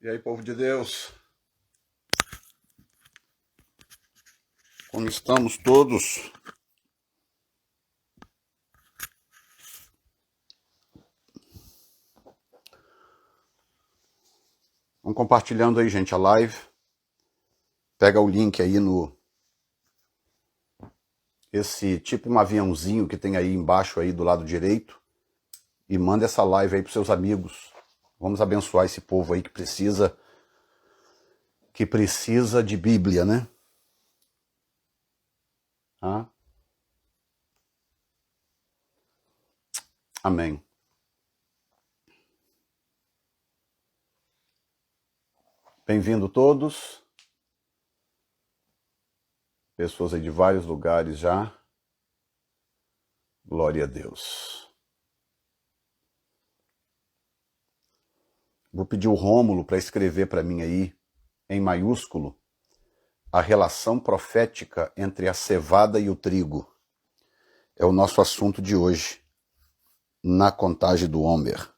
E aí, povo de Deus, como estamos todos? Vamos compartilhando aí, gente, a live. Pega o link aí no... esse tipo um aviãozinho que tem aí embaixo aí do lado direito e manda essa live aí para seus amigos. Vamos abençoar esse povo aí que precisa de Bíblia, né? Ah? Amém. Bem-vindo todos. Pessoas aí de vários lugares já. Glória a Deus. Vou pedir o Rômulo para escrever para mim aí, em maiúsculo, a relação profética entre a cevada e o trigo. É o nosso assunto de hoje, na contagem do Homer.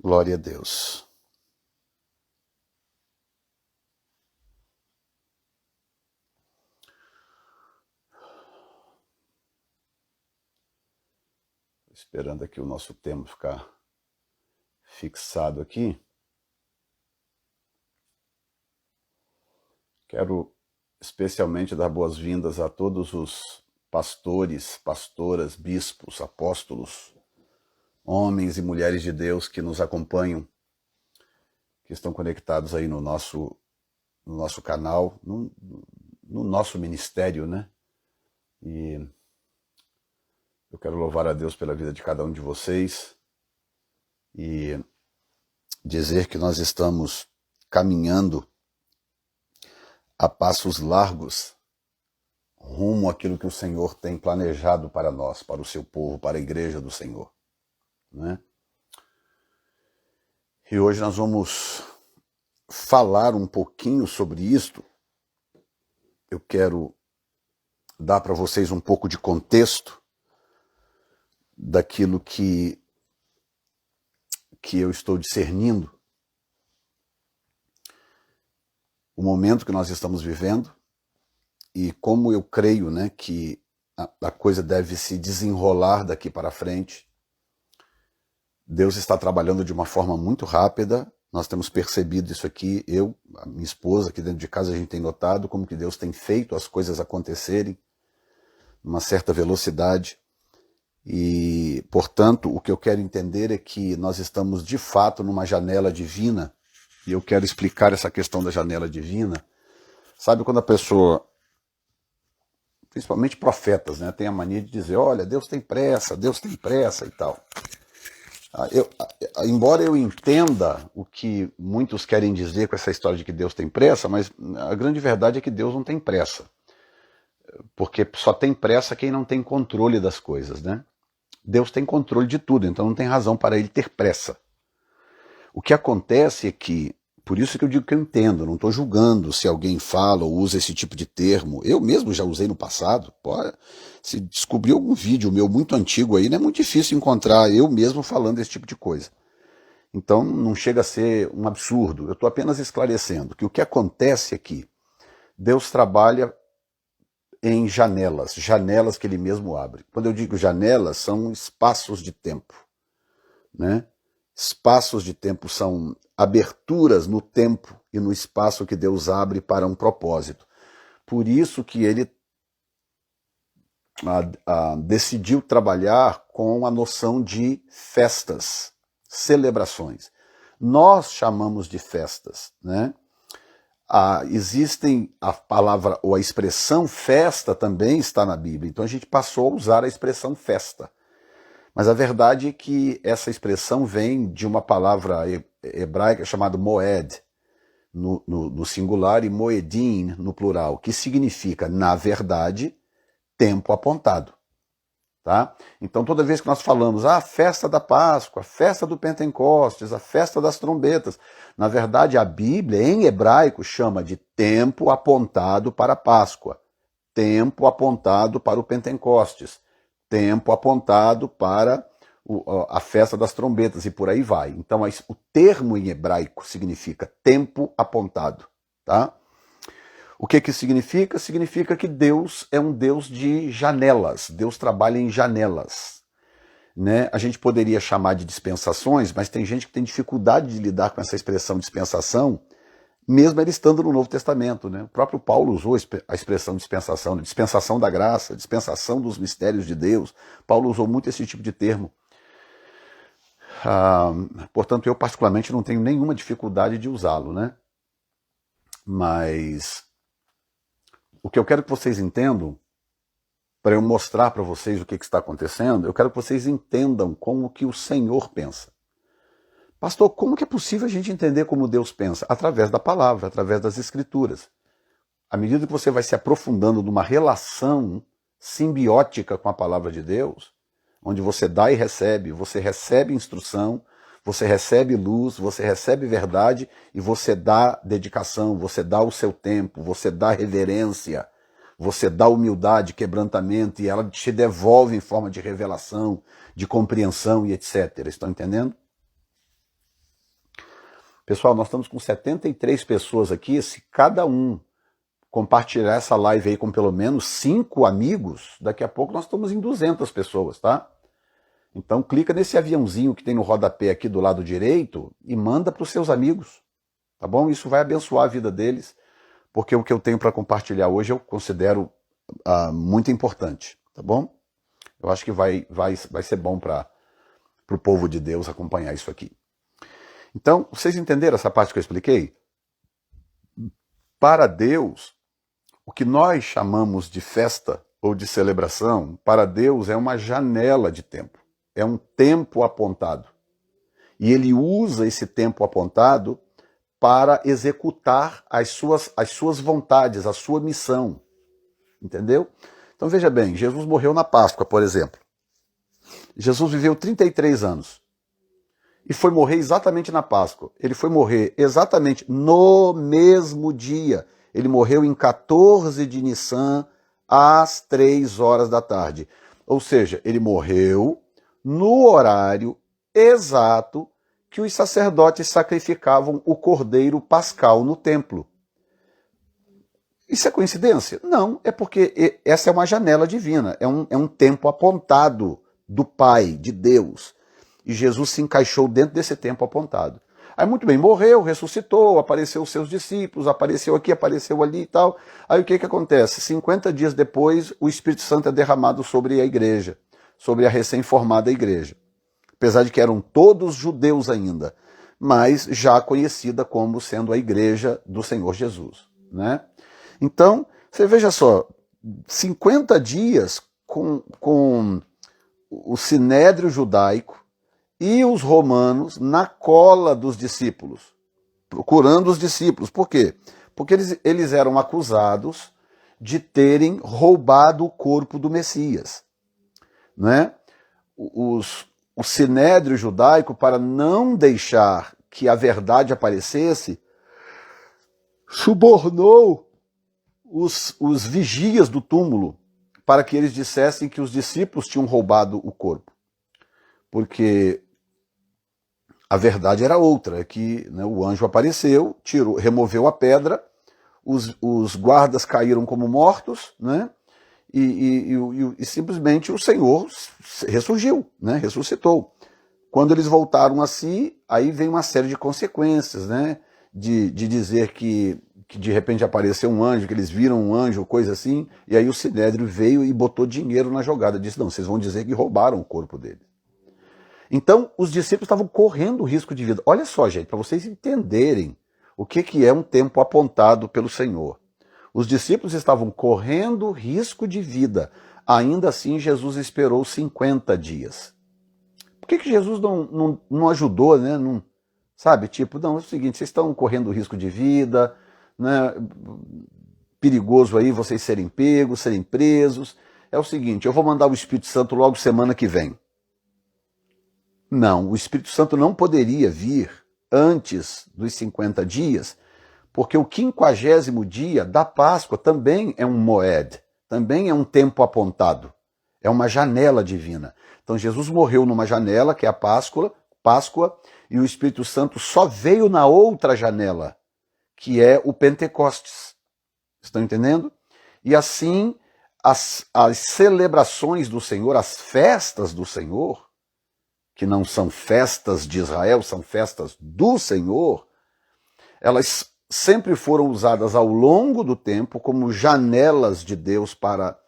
Glória a Deus. Esperando aqui o nosso tema ficar fixado aqui. Quero especialmente dar boas-vindas a todos os pastores, pastoras, bispos, apóstolos, homens e mulheres de Deus que nos acompanham, que estão conectados aí no nosso canal, no nosso ministério, né? E eu quero louvar a Deus pela vida de cada um de vocês e dizer que nós estamos caminhando a passos largos rumo àquilo que o Senhor tem planejado para nós, para o seu povo, para a igreja do Senhor, né? E hoje nós vamos falar um pouquinho sobre isto. Eu quero dar para vocês um pouco de contexto daquilo que eu estou discernindo, o momento que nós estamos vivendo e como eu creio, né, que a coisa deve se desenrolar daqui para frente. Deus está trabalhando de uma forma muito rápida, nós temos percebido isso aqui, eu, a minha esposa, aqui dentro de casa, a gente tem notado como que Deus tem feito as coisas acontecerem numa certa velocidade. E, portanto, o que eu quero entender é que nós estamos de fato numa janela divina, e eu quero explicar essa questão da janela divina. Sabe quando a pessoa, principalmente profetas, né, tem a mania de dizer, olha, Deus tem pressa e tal. Embora eu entenda o que muitos querem dizer com essa história de que Deus tem pressa, mas a grande verdade é que Deus não tem pressa. Porque só tem pressa quem não tem controle das coisas, né? Deus tem controle de tudo, então não tem razão para ele ter pressa. O que acontece é que, por isso que eu digo que eu entendo, não estou julgando se alguém fala ou usa esse tipo de termo. Eu mesmo já usei no passado. Se descobrir algum vídeo meu muito antigo aí, não é muito difícil encontrar eu mesmo falando esse tipo de coisa. Então não chega a ser um absurdo. Eu estou apenas esclarecendo que o que acontece é que Deus trabalha em janelas, janelas que ele mesmo abre. Quando eu digo janelas, são espaços de tempo, né? Espaços de tempo são aberturas no tempo e no espaço que Deus abre para um propósito. Por isso que ele decidiu trabalhar com a noção de festas, celebrações. Nós chamamos de festas, né? Existem a palavra ou a expressão festa também está na Bíblia, então a gente passou a usar a expressão festa. Mas a verdade é que essa expressão vem de uma palavra hebraica chamada moed, no singular, e moedim no plural, que significa, na verdade, tempo apontado. Tá? Então toda vez que nós falamos a festa da Páscoa, a festa do Pentecostes, a festa das trombetas, na verdade a Bíblia em hebraico chama de tempo apontado para a Páscoa, tempo apontado para o Pentecostes, tempo apontado para a festa das trombetas e por aí vai. Então o termo em hebraico significa tempo apontado. Tá? O que que significa? Significa que Deus é um Deus de janelas, Deus trabalha em janelas. Né? A gente poderia chamar de dispensações, mas tem gente que tem dificuldade de lidar com essa expressão dispensação, mesmo ele estando no Novo Testamento. Né? O próprio Paulo usou a expressão dispensação, né? Dispensação da graça, dispensação dos mistérios de Deus. Paulo usou muito esse tipo de termo. Portanto, eu particularmente não tenho nenhuma dificuldade de usá-lo. Né? Mas o que eu quero que vocês entendam, para eu mostrar para vocês o que está acontecendo, eu quero que vocês entendam como que o Senhor pensa. Pastor, como que é possível a gente entender como Deus pensa? Através da palavra, através das escrituras. À medida que você vai se aprofundando numa relação simbiótica com a palavra de Deus, onde você dá e você recebe instrução, você recebe luz, você recebe verdade e você dá dedicação, você dá o seu tempo, você dá reverência, você dá humildade, quebrantamento e ela te devolve em forma de revelação, de compreensão e etc. Estão entendendo? Pessoal, nós estamos com 73 pessoas aqui. Se cada um compartilhar essa live aí com pelo menos 5 amigos, daqui a pouco nós estamos em 200 pessoas, tá? Então clica nesse aviãozinho que tem no rodapé aqui do lado direito e manda para os seus amigos, tá bom? Isso vai abençoar a vida deles, porque o que eu tenho para compartilhar hoje eu considero muito importante, tá bom? Eu acho que vai ser bom para o povo de Deus acompanhar isso aqui. Então, vocês entenderam essa parte que eu expliquei? Para Deus, o que nós chamamos de festa ou de celebração, para Deus é uma janela de tempo. É um tempo apontado. E ele usa esse tempo apontado para executar as suas vontades, a sua missão. Entendeu? Então veja bem, Jesus morreu na Páscoa, por exemplo. Jesus viveu 33 anos. E foi morrer exatamente na Páscoa. Ele foi morrer exatamente no mesmo dia. Ele morreu em 14 de Nissan, às 3 horas da tarde. Ou seja, ele morreu no horário exato que os sacerdotes sacrificavam o cordeiro pascal no templo. Isso é coincidência? Não, é porque essa é uma janela divina, é um tempo apontado do Pai, de Deus. E Jesus se encaixou dentro desse tempo apontado. Aí muito bem, morreu, ressuscitou, apareceu os seus discípulos, apareceu aqui, apareceu ali e tal. Aí o que acontece? 50 dias depois, o Espírito Santo é derramado sobre a igreja, sobre a recém-formada igreja. Apesar de que eram todos judeus ainda, mas já conhecida como sendo a igreja do Senhor Jesus. Né? Então, você veja só, 50 dias com o sinédrio judaico e os romanos na cola dos discípulos, procurando os discípulos. Por quê? Porque eles eram acusados de terem roubado o corpo do Messias. Né? O sinédrio judaico, para não deixar que a verdade aparecesse, subornou os vigias do túmulo para que eles dissessem que os discípulos tinham roubado o corpo. Porque a verdade era outra, que né, o anjo apareceu, removeu a pedra, os guardas caíram como mortos, né? E simplesmente o Senhor ressurgiu, né? Ressuscitou. Quando eles voltaram a si, aí vem uma série de consequências, né? De dizer que de repente apareceu um anjo, que eles viram um anjo, coisa assim, e aí o sinédrio veio e botou dinheiro na jogada. Disse, não, vocês vão dizer que roubaram o corpo dele. Então, os discípulos estavam correndo risco de vida. Olha só, gente, para vocês entenderem o que é um tempo apontado pelo Senhor. Os discípulos estavam correndo risco de vida. Ainda assim, Jesus esperou 50 dias. Por que Jesus não ajudou, né? Não, sabe, tipo, não, é o seguinte, vocês estão correndo risco de vida, né? Perigoso aí vocês serem pegos, serem presos. é o seguinte: eu vou mandar o Espírito Santo logo semana que vem. Não, o Espírito Santo não poderia vir antes dos 50 dias, porque o 50º dia da Páscoa também é um moed, também é um tempo apontado, é uma janela divina. Então Jesus morreu numa janela, que é a Páscoa, e o Espírito Santo só veio na outra janela, que é o Pentecostes. Estão entendendo? E assim, as celebrações do Senhor, as festas do Senhor, que não são festas de Israel, são festas do Senhor, elas sempre foram usadas ao longo do tempo como janelas de Deus para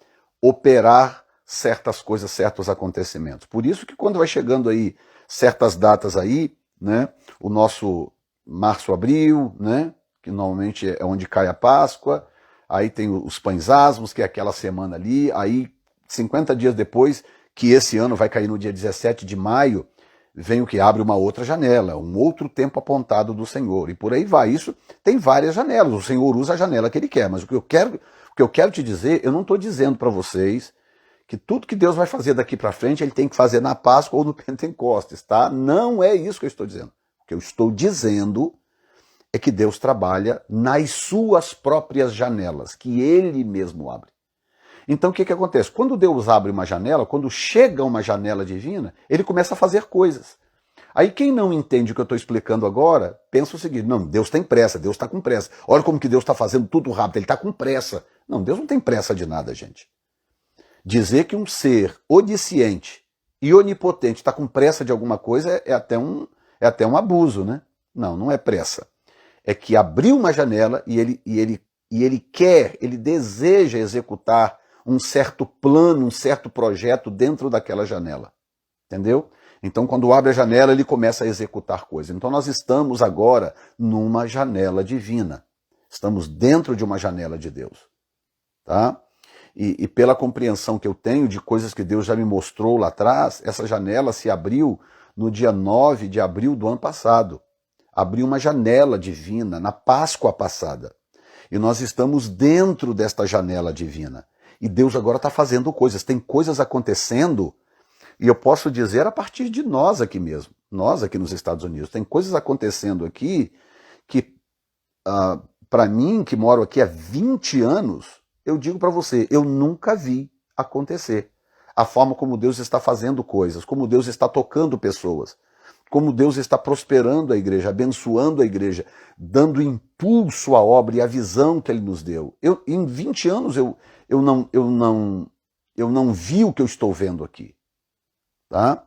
operar certas coisas, certos acontecimentos. Por isso que quando vai chegando aí certas datas aí, né, o nosso março, abril, né, que normalmente é onde cai a Páscoa, aí tem os pães asmos, que é aquela semana ali, aí 50 dias depois, que esse ano vai cair no dia 17 de maio, vem o que abre uma outra janela, um outro tempo apontado do Senhor, e por aí vai. Isso tem várias janelas, o Senhor usa a janela que Ele quer, mas o que eu quero te dizer, eu não estou dizendo para vocês que tudo que Deus vai fazer daqui para frente, Ele tem que fazer na Páscoa ou no Pentecostes, tá? Não é isso que eu estou dizendo. O que eu estou dizendo é que Deus trabalha nas suas próprias janelas, que Ele mesmo abre. Então o que acontece? Quando Deus abre uma janela, quando chega uma janela divina, Ele começa a fazer coisas. Aí quem não entende o que eu estou explicando agora, pensa o seguinte: não, Deus tem pressa, Deus está com pressa. Olha como que Deus está fazendo tudo rápido, Ele está com pressa. Não, Deus não tem pressa de nada, gente. Dizer que um ser onisciente e onipotente está com pressa de alguma coisa é até um abuso, né? Não, não é pressa. É que abriu uma janela e ele quer, ele deseja executar um certo plano, um certo projeto dentro daquela janela. Entendeu? Então, quando abre a janela, ele começa a executar coisas. Então, nós estamos agora numa janela divina. Estamos dentro de uma janela de Deus. Tá? E pela compreensão que eu tenho de coisas que Deus já me mostrou lá atrás, essa janela se abriu no dia 9 de abril do ano passado. Abriu uma janela divina na Páscoa passada. E nós estamos dentro desta janela divina. E Deus agora está fazendo coisas. Tem coisas acontecendo, e eu posso dizer a partir de nós aqui mesmo. Nós aqui nos Estados Unidos. Tem coisas acontecendo aqui que, para mim, que moro aqui há 20 anos, eu digo para você, eu nunca vi acontecer. A forma como Deus está fazendo coisas, como Deus está tocando pessoas, como Deus está prosperando a igreja, abençoando a igreja, dando impulso à obra e à visão que Ele nos deu. Em 20 anos eu não vi o que eu estou vendo aqui. Tá?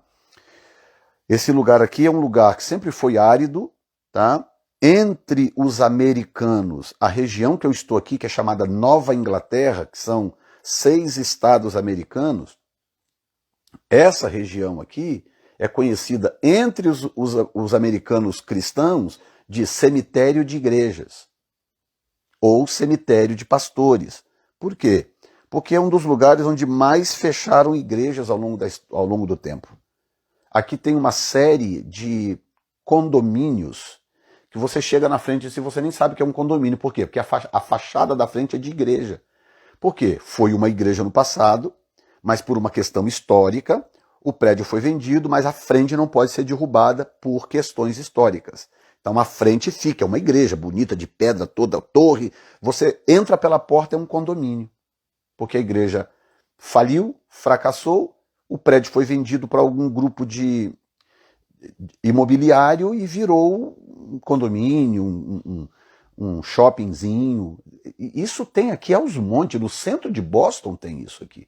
Esse lugar aqui é um lugar que sempre foi árido, tá? Entre os americanos, a região que eu estou aqui, que é chamada Nova Inglaterra, que são 6 estados americanos, essa região aqui é conhecida entre os americanos cristãos de cemitério de igrejas ou cemitério de pastores. Por quê? Porque é um dos lugares onde mais fecharam igrejas ao longo do tempo. Aqui tem uma série de condomínios que você chega na frente e você nem sabe que é um condomínio. Por quê? Porque a fachada da frente é de igreja. Por quê? Foi uma igreja no passado, mas por uma questão histórica, o prédio foi vendido, mas a frente não pode ser derrubada por questões históricas. Então a frente fica, é uma igreja bonita, de pedra, toda torre. Você entra pela porta, é um condomínio. Porque a igreja faliu, fracassou, o prédio foi vendido para algum grupo de imobiliário e virou um condomínio, um shoppingzinho. Isso tem aqui aos montes, no centro de Boston tem isso aqui.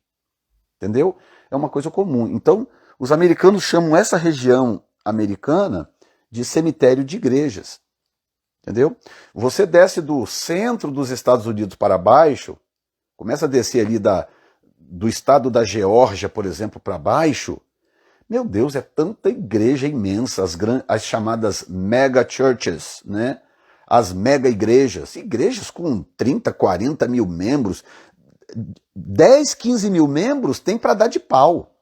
Entendeu? É uma coisa comum. Então, os americanos chamam essa região americana de cemitério de igrejas. Entendeu? Você desce do centro dos Estados Unidos para baixo, começa a descer ali do estado da Geórgia, por exemplo, para baixo. Meu Deus, é tanta igreja imensa, as chamadas mega churches, né? As mega igrejas com 30, 40 mil membros, 10, 15 mil membros tem para dar de pau,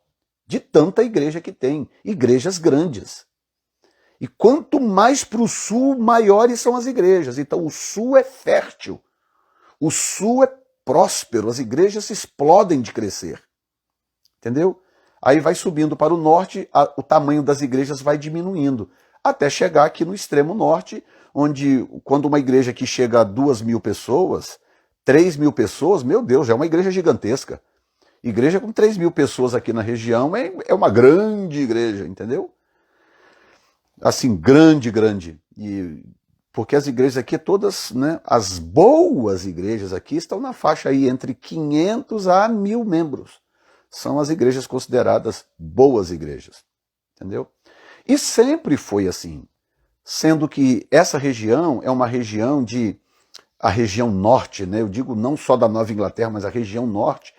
de tanta igreja que tem, igrejas grandes. E quanto mais para o sul, maiores são as igrejas. Então o sul é fértil, o sul é próspero, as igrejas explodem de crescer. entendeu? Aí vai subindo para o norte, o tamanho das igrejas vai diminuindo, até chegar aqui no extremo norte, onde quando uma igreja aqui chega a 2.000 pessoas, 3.000 pessoas, meu Deus, já é uma igreja gigantesca. Igreja com 3.000 pessoas aqui na região é uma grande igreja, entendeu? Assim, grande, grande. Porque as igrejas aqui, todas, né, as boas igrejas aqui estão na faixa aí entre 500 a 1.000 membros. São as igrejas consideradas boas igrejas, entendeu? E sempre foi assim, sendo que essa região é uma região a região norte, né? Eu digo não só da Nova Inglaterra, mas a região norte,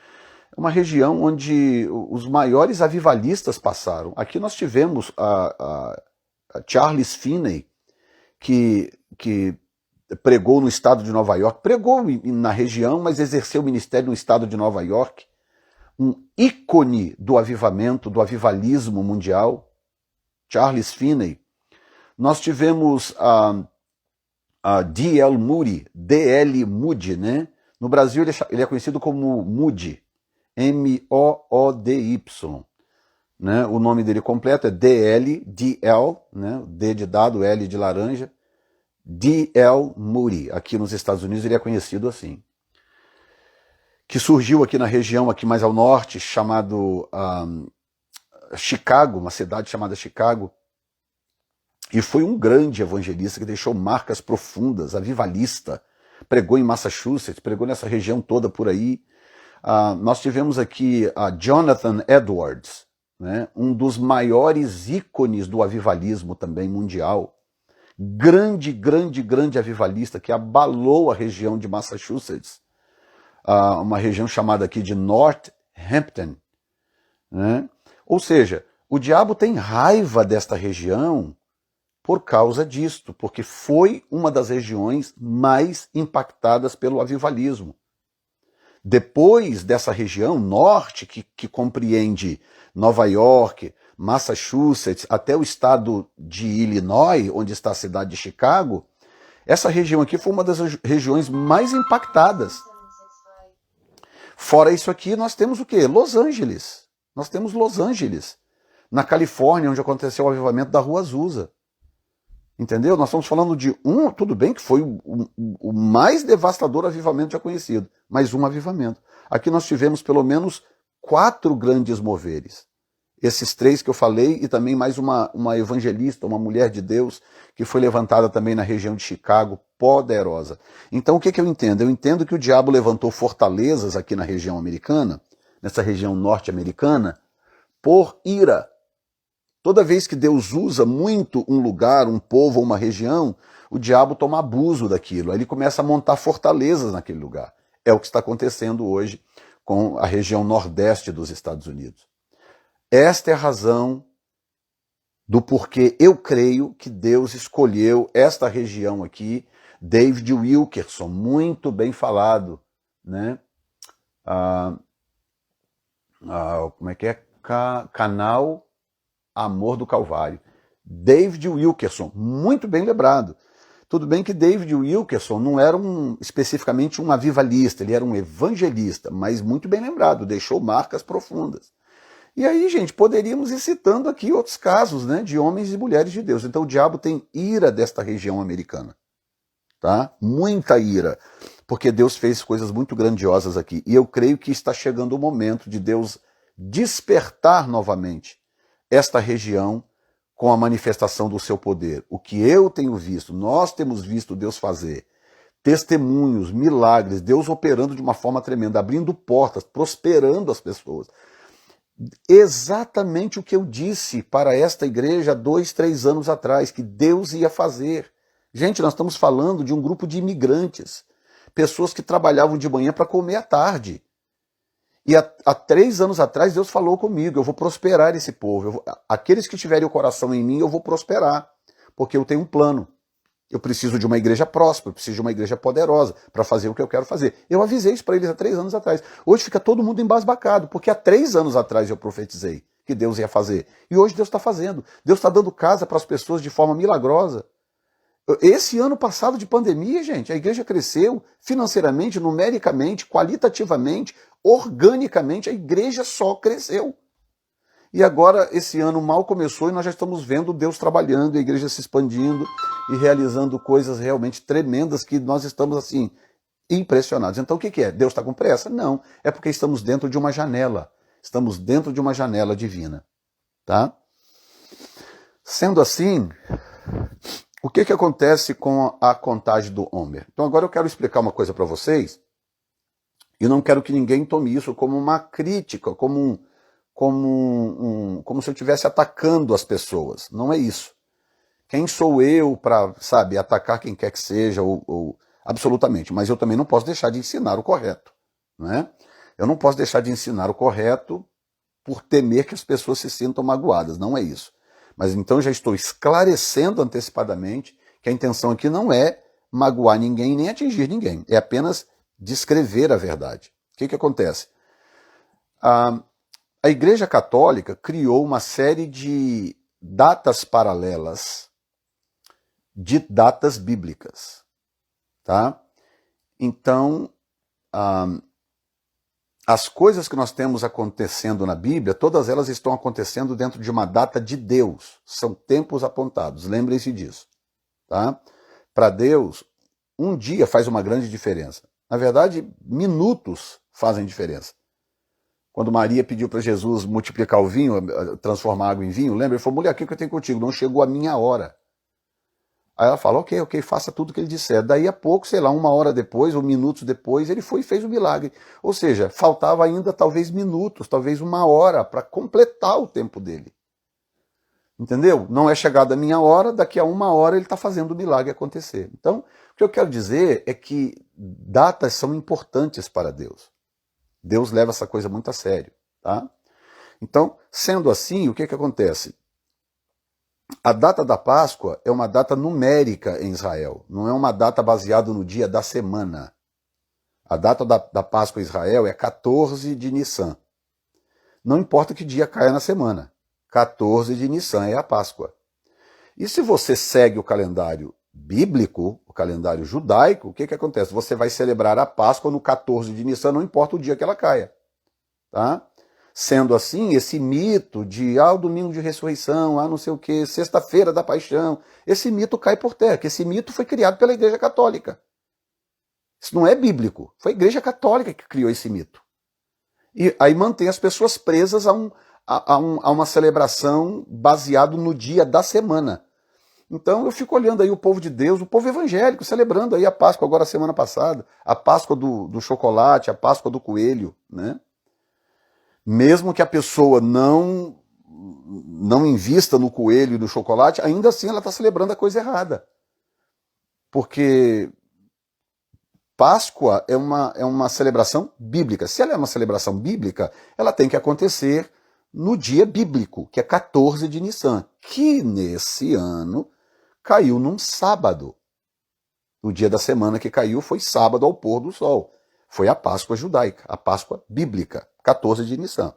é uma região onde os maiores avivalistas passaram. Aqui nós tivemos a Charles Finney, que pregou no estado de Nova York, pregou na região, mas exerceu o ministério no estado de Nova York, um ícone do avivamento, do avivalismo mundial, Charles Finney. Nós tivemos a D.L. Moody, né? No Brasil ele é conhecido como Moody, M-O-O-D-Y. Né? O nome dele completo é D.L., né? D de dado, L de laranja, D.L. Moody. Aqui nos Estados Unidos ele é conhecido assim. Que surgiu aqui na região, aqui mais ao norte, chamado Chicago, uma cidade chamada Chicago, e foi um grande evangelista que deixou marcas profundas, avivalista, pregou em Massachusetts, pregou nessa região toda por aí. Nós tivemos aqui a Jonathan Edwards, né, um dos maiores ícones do avivalismo também mundial, grande, grande, grande avivalista que abalou a região de Massachusetts, uma região chamada aqui de Northampton, né? Ou seja, o diabo tem raiva desta região por causa disto, porque foi uma das regiões mais impactadas pelo avivalismo. Depois dessa região norte, que compreende Nova York, Massachusetts, até o estado de Illinois, onde está a cidade de Chicago, essa região aqui foi uma das regiões mais impactadas. Fora isso aqui, nós temos o quê? Los Angeles. Nós temos Los Angeles, na Califórnia, onde aconteceu o avivamento da Rua Azusa. Entendeu? Nós estamos falando de tudo bem que foi o mais devastador avivamento já conhecido, mas um avivamento. Aqui nós tivemos pelo menos 4 grandes moveres. Esses 3 que eu falei e também mais uma evangelista, uma mulher de Deus, que foi levantada também na região de Chicago, poderosa. Então o que eu entendo? Eu entendo que o diabo levantou fortalezas aqui na região americana, nessa região norte-americana, por ira. Toda vez que Deus usa muito um lugar, um povo ou uma região, o diabo toma abuso daquilo. Aí ele começa a montar fortalezas naquele lugar. É o que está acontecendo hoje com a região nordeste dos Estados Unidos. Esta é a razão do porquê eu creio que Deus escolheu esta região aqui. David Wilkerson, muito bem falado, né? Como é que é? Canal Amor do Calvário. David Wilkerson, muito bem lembrado. Tudo bem que David Wilkerson não era especificamente um avivalista, ele era um evangelista, mas muito bem lembrado, deixou marcas profundas. E aí, gente, poderíamos ir citando aqui outros casos, né, de homens e mulheres de Deus. Então o diabo tem ira desta região americana, tá? Muita ira, porque Deus fez coisas muito grandiosas aqui. E eu creio que está chegando o momento de Deus despertar novamente esta região com a manifestação do seu poder. O que eu tenho visto, nós temos visto Deus fazer, testemunhos, milagres, Deus operando de uma forma tremenda, abrindo portas, prosperando as pessoas. Exatamente o que eu disse para esta igreja há 2, 3 anos atrás, que Deus ia fazer. Gente, nós estamos falando de um grupo de imigrantes, pessoas que trabalhavam de manhã para comer à tarde. E há 3 anos atrás Deus falou comigo, eu vou prosperar esse povo. Aqueles que tiverem o coração em mim, eu vou prosperar, porque eu tenho um plano. Eu preciso de uma igreja próspera, eu preciso de uma igreja poderosa para fazer o que eu quero fazer. Eu avisei isso para eles há 3 anos atrás. Hoje fica todo mundo embasbacado, porque há 3 anos atrás eu profetizei que Deus ia fazer. E hoje Deus está fazendo. Deus está dando casa para as pessoas de forma milagrosa. Esse ano passado de pandemia, gente, a igreja cresceu financeiramente, numericamente, qualitativamente, organicamente, a igreja só cresceu. E agora esse ano mal começou e nós já estamos vendo Deus trabalhando, a igreja se expandindo e realizando coisas realmente tremendas que nós estamos assim impressionados. Então o que é? Deus está com pressa? Não, é porque estamos dentro de uma janela. Estamos dentro de uma janela divina, tá? Sendo assim, o que acontece com a contagem do Homer? Então agora eu quero explicar uma coisa para vocês e não quero que ninguém tome isso como uma crítica, como se eu estivesse atacando as pessoas. Não é isso. Quem sou eu para, sabe, atacar quem quer que seja, absolutamente. Mas eu também não posso deixar de ensinar o correto. Não é? Eu não posso deixar de ensinar o correto por temer que as pessoas se sintam magoadas. Não é isso. Mas então já estou esclarecendo antecipadamente que a intenção aqui não é magoar ninguém nem atingir ninguém. É apenas descrever a verdade. O que acontece? A Igreja Católica criou uma série de datas paralelas de datas bíblicas, tá? Então, as coisas que nós temos acontecendo na Bíblia, todas elas estão acontecendo dentro de uma data de Deus. São tempos apontados, lembrem-se disso, tá? Para Deus, um dia faz uma grande diferença. Na verdade, minutos fazem diferença. Quando Maria pediu para Jesus multiplicar o vinho, transformar água em vinho, lembra? Ele falou, mulher, o que eu tenho contigo? Não chegou a minha hora. Aí ela fala, ok, faça tudo o que ele disser. Daí a pouco, sei lá, 1 hora depois, ou minutos depois, ele foi e fez o milagre. Ou seja, faltava ainda talvez minutos, talvez 1 hora para completar o tempo dele. Entendeu? Não é chegada a minha hora, daqui a 1 hora ele está fazendo o milagre acontecer. Então, o que eu quero dizer é que datas são importantes para Deus. Deus leva essa coisa muito a sério, tá? Então, sendo assim, o que acontece? A data da Páscoa é uma data numérica em Israel, não é uma data baseada no dia da semana. A data da Páscoa em Israel é 14 de Nissan. Não importa que dia caia na semana, 14 de Nissan é a Páscoa. E se você segue o calendário bíblico, o calendário judaico, o que acontece? Você vai celebrar a Páscoa no 14 de Nissan, não importa o dia que ela caia. Tá? Sendo assim, esse mito de o domingo de ressurreição, não sei o que, sexta-feira da paixão, esse mito cai por terra, que esse mito foi criado pela Igreja Católica. Isso não é bíblico, foi a Igreja Católica que criou esse mito. E aí mantém as pessoas presas a uma celebração baseado no dia da semana. Então eu fico olhando aí o povo de Deus, o povo evangélico, celebrando aí a Páscoa agora semana passada, a Páscoa do chocolate, a Páscoa do coelho, né? Mesmo que a pessoa não invista no coelho e no chocolate, ainda assim ela está celebrando a coisa errada. Porque Páscoa é uma celebração bíblica. Se ela é uma celebração bíblica, ela tem que acontecer no dia bíblico, que é 14 de Nissan, que nesse ano caiu num sábado. O dia da semana que caiu foi sábado ao pôr do sol. Foi a Páscoa judaica, a Páscoa bíblica, 14 de Nissan.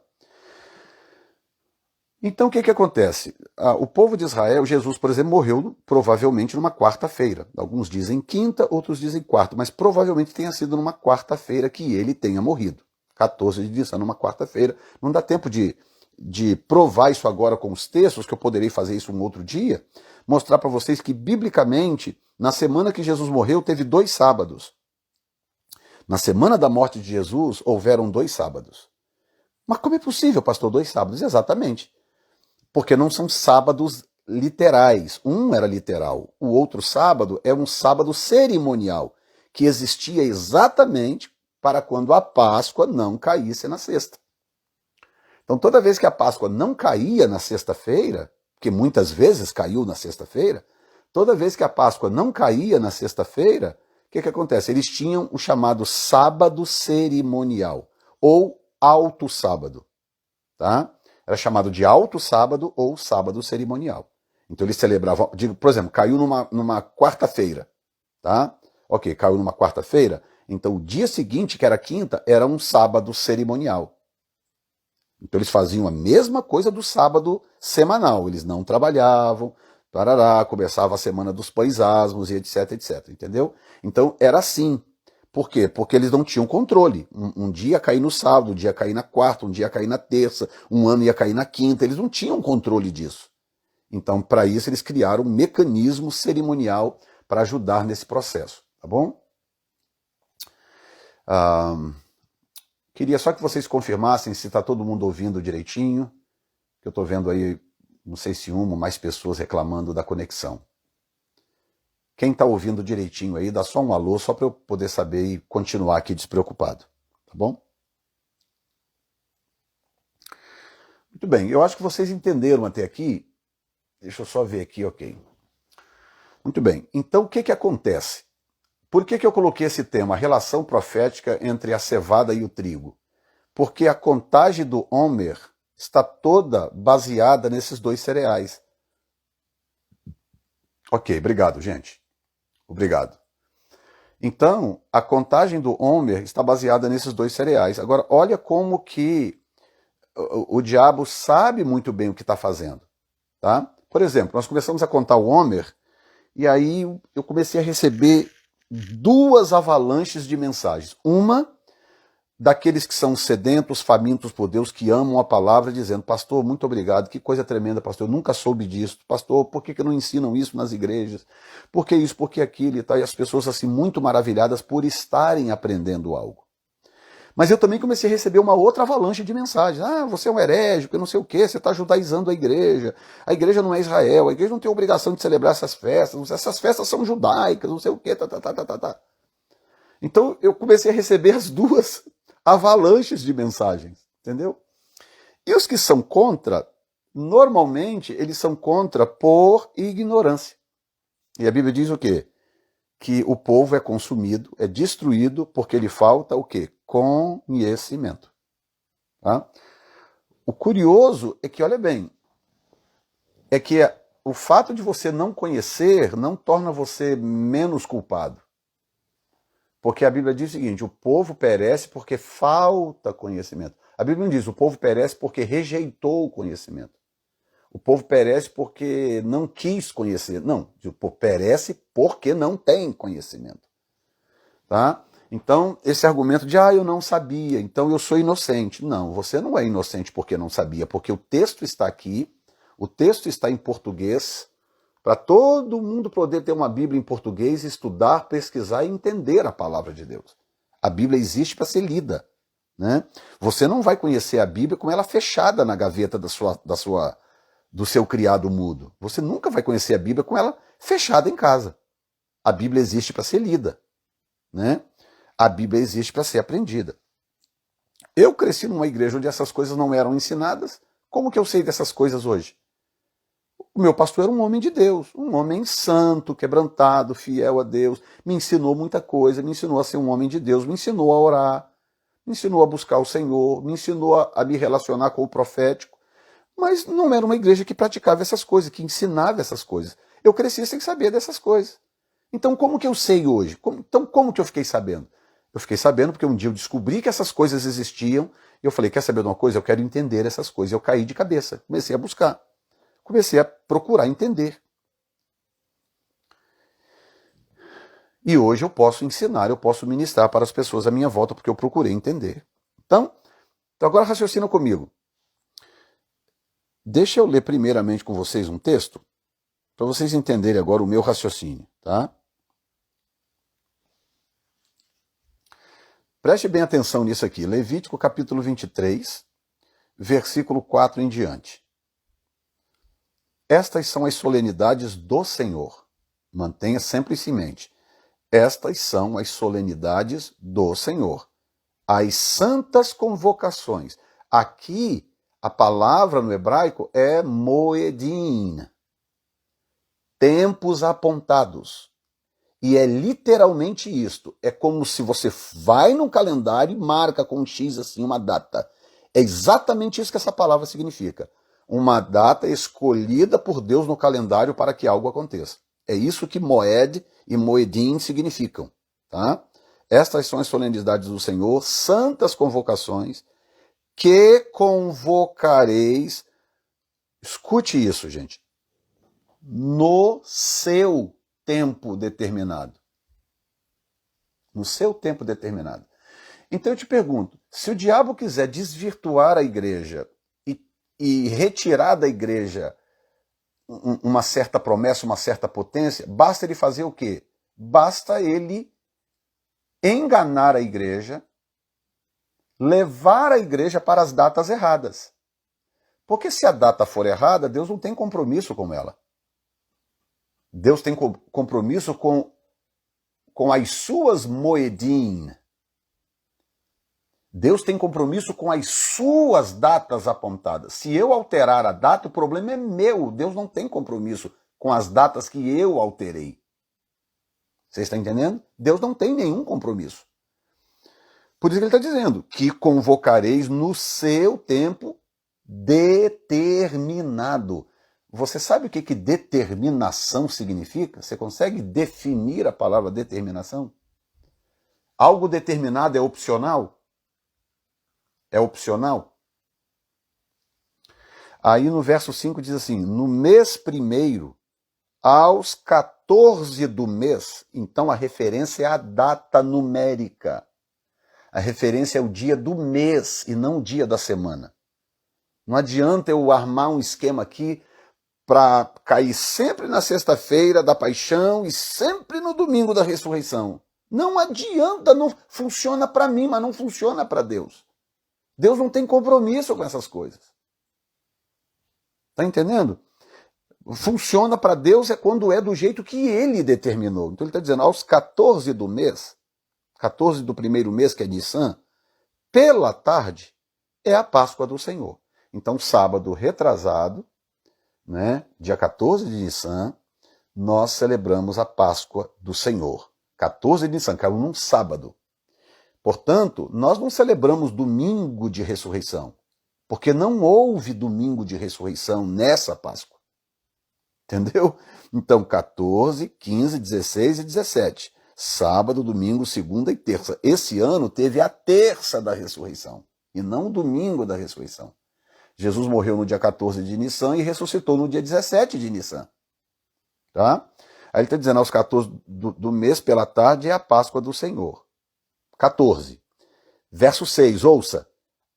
Então o que acontece? O povo de Israel, Jesus, por exemplo, morreu provavelmente numa quarta-feira. Alguns dizem quinta, outros dizem quarta, mas provavelmente tenha sido numa quarta-feira que ele tenha morrido. 14 de Nissan, numa quarta-feira. Não dá tempo de provar isso agora com os textos, que eu poderei fazer isso um outro dia, mostrar para vocês que, biblicamente, na semana que Jesus morreu, teve 2 sábados. Na semana da morte de Jesus, houveram 2 sábados. Mas como é possível, pastor, 2 sábados? Exatamente. Porque não são sábados literais. Um era literal. O outro sábado é um sábado cerimonial, que existia exatamente para quando a Páscoa não caísse na sexta. Então, toda vez que a Páscoa não caía na sexta-feira, que muitas vezes caiu na sexta-feira, toda vez que a Páscoa não caía na sexta-feira, o que acontece? Eles tinham o chamado sábado cerimonial, ou alto sábado. Tá? Era chamado de alto sábado ou sábado cerimonial. Então eles celebravam, por exemplo, caiu numa quarta-feira. Tá? Ok, caiu numa quarta-feira, então o dia seguinte, que era quinta, era um sábado cerimonial. Então eles faziam a mesma coisa do sábado semanal. Eles não trabalhavam, Parará, começava a semana dos pães asmos e etc, etc, entendeu? Então era assim. Por quê? Porque eles não tinham controle. Um dia ia cair no sábado, um dia ia cair na quarta, um dia ia cair na terça, um ano ia cair na quinta, eles não tinham controle disso. Então, para isso, eles criaram um mecanismo cerimonial para ajudar nesse processo, tá bom? Queria só que vocês confirmassem se está todo mundo ouvindo direitinho, que eu estou vendo aí, não sei se uma ou mais pessoas reclamando da conexão. Quem está ouvindo direitinho aí, dá só um alô, só para eu poder saber e continuar aqui despreocupado, tá bom? Muito bem, eu acho que vocês entenderam até aqui. Deixa eu só ver aqui, ok. Muito bem, então o que acontece? Por que eu coloquei esse tema, a relação profética entre a cevada e o trigo? Porque a contagem do Homer está toda baseada nesses dois cereais. Ok, obrigado, gente. Obrigado. Então, a contagem do Homer está baseada nesses dois cereais. Agora, olha como que o diabo sabe muito bem o que está fazendo. Tá? Por exemplo, nós começamos a contar o Homer e aí eu comecei a receber duas avalanches de mensagens. Uma daqueles que são sedentos, famintos por Deus, que amam a palavra, dizendo, pastor, muito obrigado, que coisa tremenda, pastor, eu nunca soube disso. Pastor, por que não ensinam isso nas igrejas? Por que isso, por que aquilo e tal? E as pessoas assim muito maravilhadas por estarem aprendendo algo. Mas eu também comecei a receber uma outra avalanche de mensagens. Ah, você é um herege, que não sei o quê, você está judaizando a igreja não é Israel, a igreja não tem obrigação de celebrar essas festas são judaicas, não sei o quê, tá. Então eu comecei a receber as duas avalanches de mensagens, entendeu? E os que são contra, normalmente eles são contra por ignorância. E a Bíblia diz o quê? Que o povo é consumido, é destruído, porque lhe falta o quê? Conhecimento. Tá? O curioso é que, olha bem, é que o fato de você não conhecer não torna você menos culpado. Porque a Bíblia diz o seguinte, o povo perece porque falta conhecimento. A Bíblia não diz, o povo perece porque rejeitou o conhecimento. O povo perece porque não quis conhecer. Não, o povo perece porque não tem conhecimento. Tá? Então, esse argumento de, eu não sabia, então eu sou inocente. Não, você não é inocente porque não sabia, porque o texto está aqui, o texto está em português, para todo mundo poder ter uma Bíblia em português, estudar, pesquisar e entender a palavra de Deus. A Bíblia existe para ser lida. Né? Você não vai conhecer a Bíblia com ela fechada na gaveta do seu criado mudo. Você nunca vai conhecer a Bíblia com ela fechada em casa. A Bíblia existe para ser lida. Né? A Bíblia existe para ser aprendida. Eu cresci numa igreja onde essas coisas não eram ensinadas. Como que eu sei dessas coisas hoje? O meu pastor era um homem de Deus, um homem santo, quebrantado, fiel a Deus, me ensinou muita coisa, me ensinou a ser um homem de Deus, me ensinou a orar, me ensinou a buscar o Senhor, me ensinou a me relacionar com o profético, mas não era uma igreja que praticava essas coisas, que ensinava essas coisas. Eu cresci sem saber dessas coisas. Então como que eu sei hoje? Então como que eu fiquei sabendo? Eu fiquei sabendo porque um dia eu descobri que essas coisas existiam, e eu falei, quer saber de uma coisa? Eu quero entender essas coisas. Eu caí de cabeça, comecei a buscar. Comecei a procurar entender. E hoje eu posso ensinar, eu posso ministrar para as pessoas à minha volta, porque eu procurei entender. Então agora raciocina comigo. Deixa eu ler primeiramente com vocês um texto, para vocês entenderem agora o meu raciocínio. Tá? Preste bem atenção nisso aqui. Levítico capítulo 23, versículo 4 em diante. Estas são as solenidades do Senhor. Mantenha sempre isso em mente. Estas são as solenidades do Senhor. As santas convocações. Aqui, a palavra no hebraico é moedim. Tempos apontados. E é literalmente isto. É como se você vai num calendário e marca com um X assim uma data. É exatamente isso que essa palavra significa. Uma data escolhida por Deus no calendário para que algo aconteça. É isso que Moed e Moedim significam. Tá? Estas são as solenidades do Senhor, santas convocações, que convocareis. Escute isso, gente. no seu tempo determinado. No seu tempo determinado. Então eu te pergunto, se o diabo quiser desvirtuar a igreja e retirar da igreja uma certa promessa, uma certa potência, basta ele fazer o quê? Basta ele enganar a igreja, levar a igreja para as datas erradas. Porque se a data for errada, Deus não tem compromisso com ela. Deus tem compromisso com as suas moedim. Deus tem compromisso com as suas datas apontadas. Se eu alterar a data, o problema é meu. Deus não tem compromisso com as datas que eu alterei. Você está entendendo? Deus não tem nenhum compromisso. Por isso que ele está dizendo que convocareis no seu tempo determinado. Você sabe o que determinação significa? Você consegue definir a palavra determinação? Algo determinado é opcional? É opcional? Aí no verso 5 diz assim, no mês primeiro, aos 14 do mês, então a referência é a data numérica. A referência é o dia do mês e não o dia da semana. Não adianta eu armar um esquema aqui para cair sempre na sexta-feira da paixão e sempre no domingo da ressurreição. Não adianta, não funciona para mim, mas não funciona para Deus. Deus não tem compromisso com essas coisas. Está entendendo? Funciona para Deus é quando é do jeito que ele determinou. Então ele está dizendo, aos 14 do mês, 14 do primeiro mês, que é Nissan, pela tarde, é a Páscoa do Senhor. Então, sábado retrasado, né, dia 14 de Nissan, nós celebramos a Páscoa do Senhor. 14 de Nissan, caiu num sábado. Portanto, nós não celebramos domingo de ressurreição, porque não houve domingo de ressurreição nessa Páscoa. Entendeu? Então, 14, 15, 16 e 17. Sábado, domingo, segunda e terça. Esse ano teve a terça da ressurreição, e não o domingo da ressurreição. Jesus morreu no dia 14 de Nissan e ressuscitou no dia 17 de Nissan. Tá? Aí ele está dizendo, aos 14 do mês pela tarde é a Páscoa do Senhor. 14. Verso 6, ouça.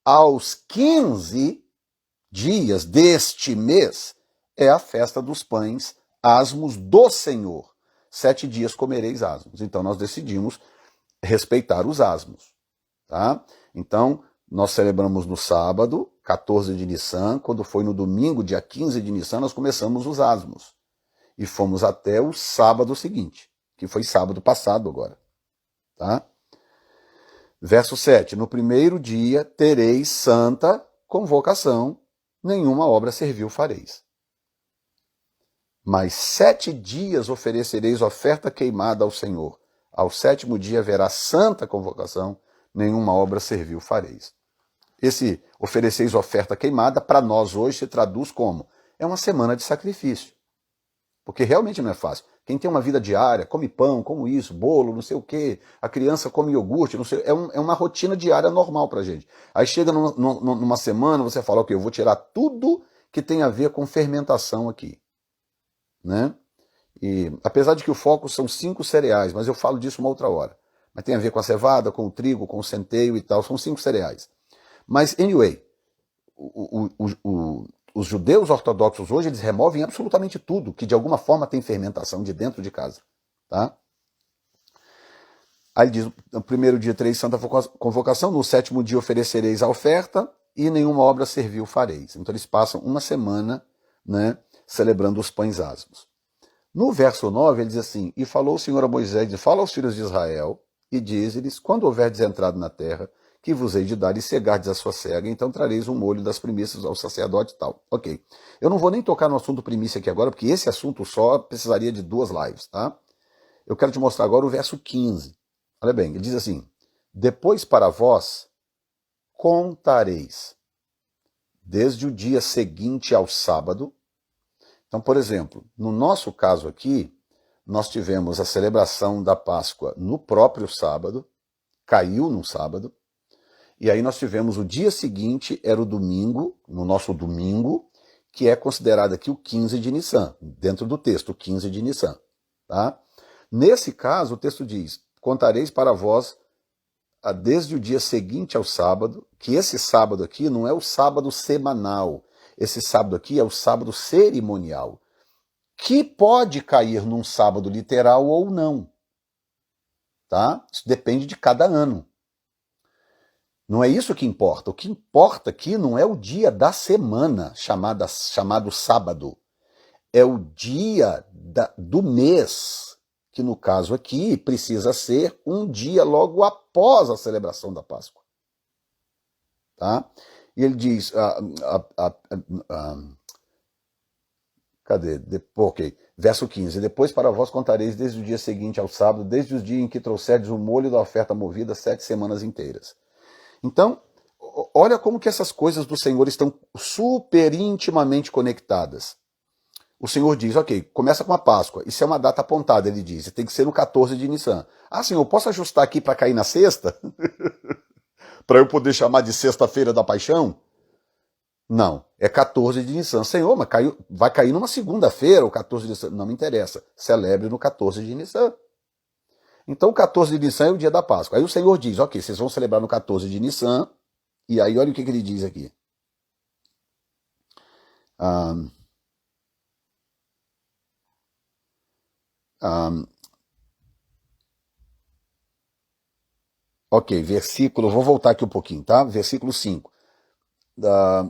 Aos 15 dias deste mês é a festa dos pães, asmos do Senhor. 7 dias comereis asmos. Então nós decidimos respeitar os asmos. Tá? Então nós celebramos no sábado, 14 de Nissan. Quando foi no domingo, dia 15 de Nissan, nós começamos os asmos. E fomos até o sábado seguinte, que foi sábado passado agora. Tá? Verso 7. No primeiro dia tereis santa convocação, nenhuma obra servil fareis. Mas 7 dias oferecereis oferta queimada ao Senhor. Ao 7º dia haverá santa convocação, nenhuma obra servil fareis. Esse ofereceis oferta queimada, para nós hoje se traduz como? É uma semana de sacrifício. Porque realmente não é fácil. Quem tem uma vida diária, come pão, come isso, bolo, não sei o quê, a criança come iogurte, não sei, é uma rotina diária normal pra gente. Aí chega numa semana, você fala, ok, eu vou tirar tudo que tem a ver com fermentação aqui. Né? E apesar de que o foco são 5 cereais, mas eu falo disso uma outra hora. Mas tem a ver com a cevada, com o trigo, com o centeio e tal, são 5 cereais. Mas, anyway, os judeus ortodoxos hoje, eles removem absolutamente tudo que de alguma forma tem fermentação de dentro de casa. Tá? Aí ele diz, no primeiro dia tereis santa convocação, no 7º dia oferecereis a oferta e nenhuma obra servil fareis. Então eles passam uma semana, né, celebrando os pães asmos. No verso 9 ele diz assim, e falou o Senhor a Moisés, fala aos filhos de Israel, e diz-lhes, quando houverdes entrado na terra, que vos hei de dar e cegardes a sua cega, então trareis um molho das primícias ao sacerdote e tal. Ok. Eu não vou nem tocar no assunto primícia aqui agora, porque esse assunto só precisaria de 2 lives, tá? Eu quero te mostrar agora o verso 15. Olha bem, ele diz assim, depois para vós contareis, desde o dia seguinte ao sábado. Então, por exemplo, no nosso caso aqui, nós tivemos a celebração da Páscoa no próprio sábado, caiu no sábado, e aí nós tivemos o dia seguinte, era o domingo, no nosso domingo, que é considerado aqui o 15 de Nissan, dentro do texto, o 15 de Nissan. Tá? Nesse caso, o texto diz, contareis para vós desde o dia seguinte ao sábado, que esse sábado aqui não é o sábado semanal, esse sábado aqui é o sábado cerimonial, que pode cair num sábado literal ou não. Tá? Isso depende de cada ano. Não é isso que importa. O que importa aqui não é o dia da semana, chamado sábado. É o dia do mês, que no caso aqui precisa ser um dia logo após a celebração da Páscoa. Tá? E ele diz... cadê? Ok. Verso 15. Depois para vós contareis desde o dia seguinte ao sábado, desde o dia em que trouxerdes o molho da oferta movida 7 semanas inteiras. Então, olha como que essas coisas do Senhor estão super intimamente conectadas. O Senhor diz, ok, começa com a Páscoa, isso é uma data apontada, ele diz, tem que ser no 14 de Nissan. Ah, Senhor, posso ajustar aqui para cair na sexta? Para eu poder chamar de sexta-feira da paixão? Não, é 14 de Nissan. Senhor, mas vai cair numa segunda-feira, o 14 de Nissan. Não me interessa, celebre no 14 de Nissan. Então o 14 de Nissan é o dia da Páscoa. Aí o Senhor diz, ok, vocês vão celebrar no 14 de Nissan, e aí olha o que ele diz aqui. Ok, versículo, vou voltar aqui um pouquinho, tá? Versículo 5.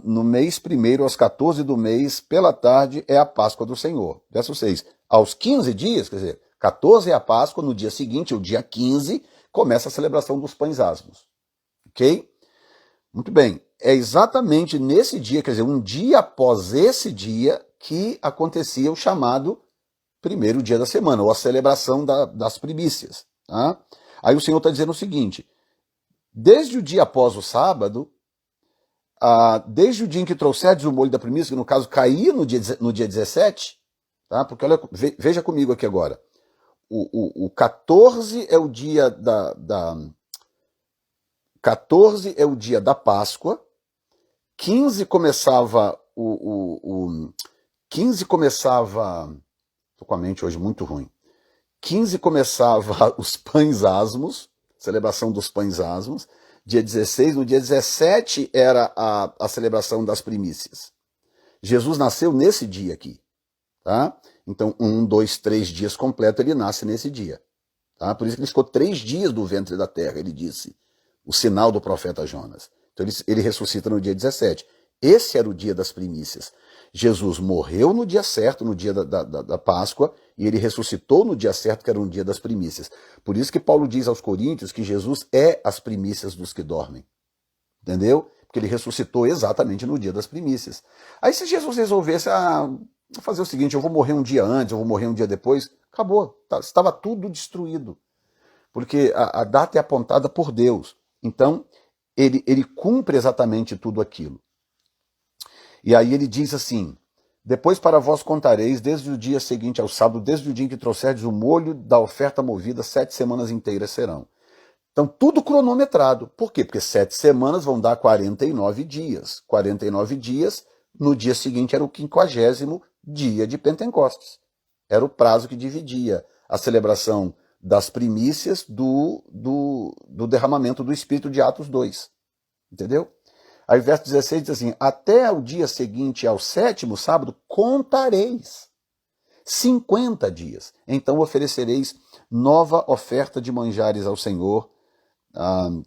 No mês primeiro, aos 14 do mês, pela tarde, é a Páscoa do Senhor. Verso 6. Aos 15 dias, quer dizer, 14 é a Páscoa, no dia seguinte, o dia 15, começa a celebração dos pães asmos. Ok? Muito bem. É exatamente nesse dia, quer dizer, um dia após esse dia, que acontecia o chamado primeiro dia da semana, ou a celebração das primícias. Tá? Aí o Senhor está dizendo o seguinte, desde o dia após o sábado, desde o dia em que trouxerdes o molho da primícia, que no caso caía no dia 17, tá? Porque olha, veja comigo aqui agora, o 14 é o dia 14 é o dia da Páscoa, 15 começava 15 começava, estou com a mente hoje muito ruim, 15 começava os pães asmos, celebração dos pães asmos, dia 16, no dia 17 era a celebração das primícias. Jesus nasceu nesse dia aqui, tá? Então 1, 2, 3 dias completo ele nasce nesse dia, tá? Por isso que ele ficou 3 dias do ventre da terra, ele disse, o sinal do profeta Jonas. Então ele ressuscita no dia 17. Esse era o dia das primícias. Jesus morreu no dia certo, no dia da Páscoa, e ele ressuscitou no dia certo, que era um dia das primícias. Por isso que Paulo diz aos Coríntios que Jesus é as primícias dos que dormem. Entendeu? Porque ele ressuscitou exatamente no dia das primícias. Aí se Jesus resolvesse fazer o seguinte, eu vou morrer um dia antes, eu vou morrer um dia depois, acabou. Estava tudo destruído. Porque a data é apontada por Deus. Então, ele cumpre exatamente tudo aquilo. E aí ele diz assim, depois para vós contareis, desde o dia seguinte ao sábado, desde o dia em que trouxerdes o molho da oferta movida, 7 semanas inteiras serão. Então, tudo cronometrado. Por quê? Porque 7 semanas vão dar 49 dias. 49 dias, no dia seguinte era o 50º dia de Pentecostes. Era o prazo que dividia a celebração das primícias do derramamento do Espírito de Atos 2. Entendeu? Aí o verso 16 diz assim, até o dia seguinte ao 7º sábado, contareis 50 dias. Então oferecereis nova oferta de manjares ao Senhor,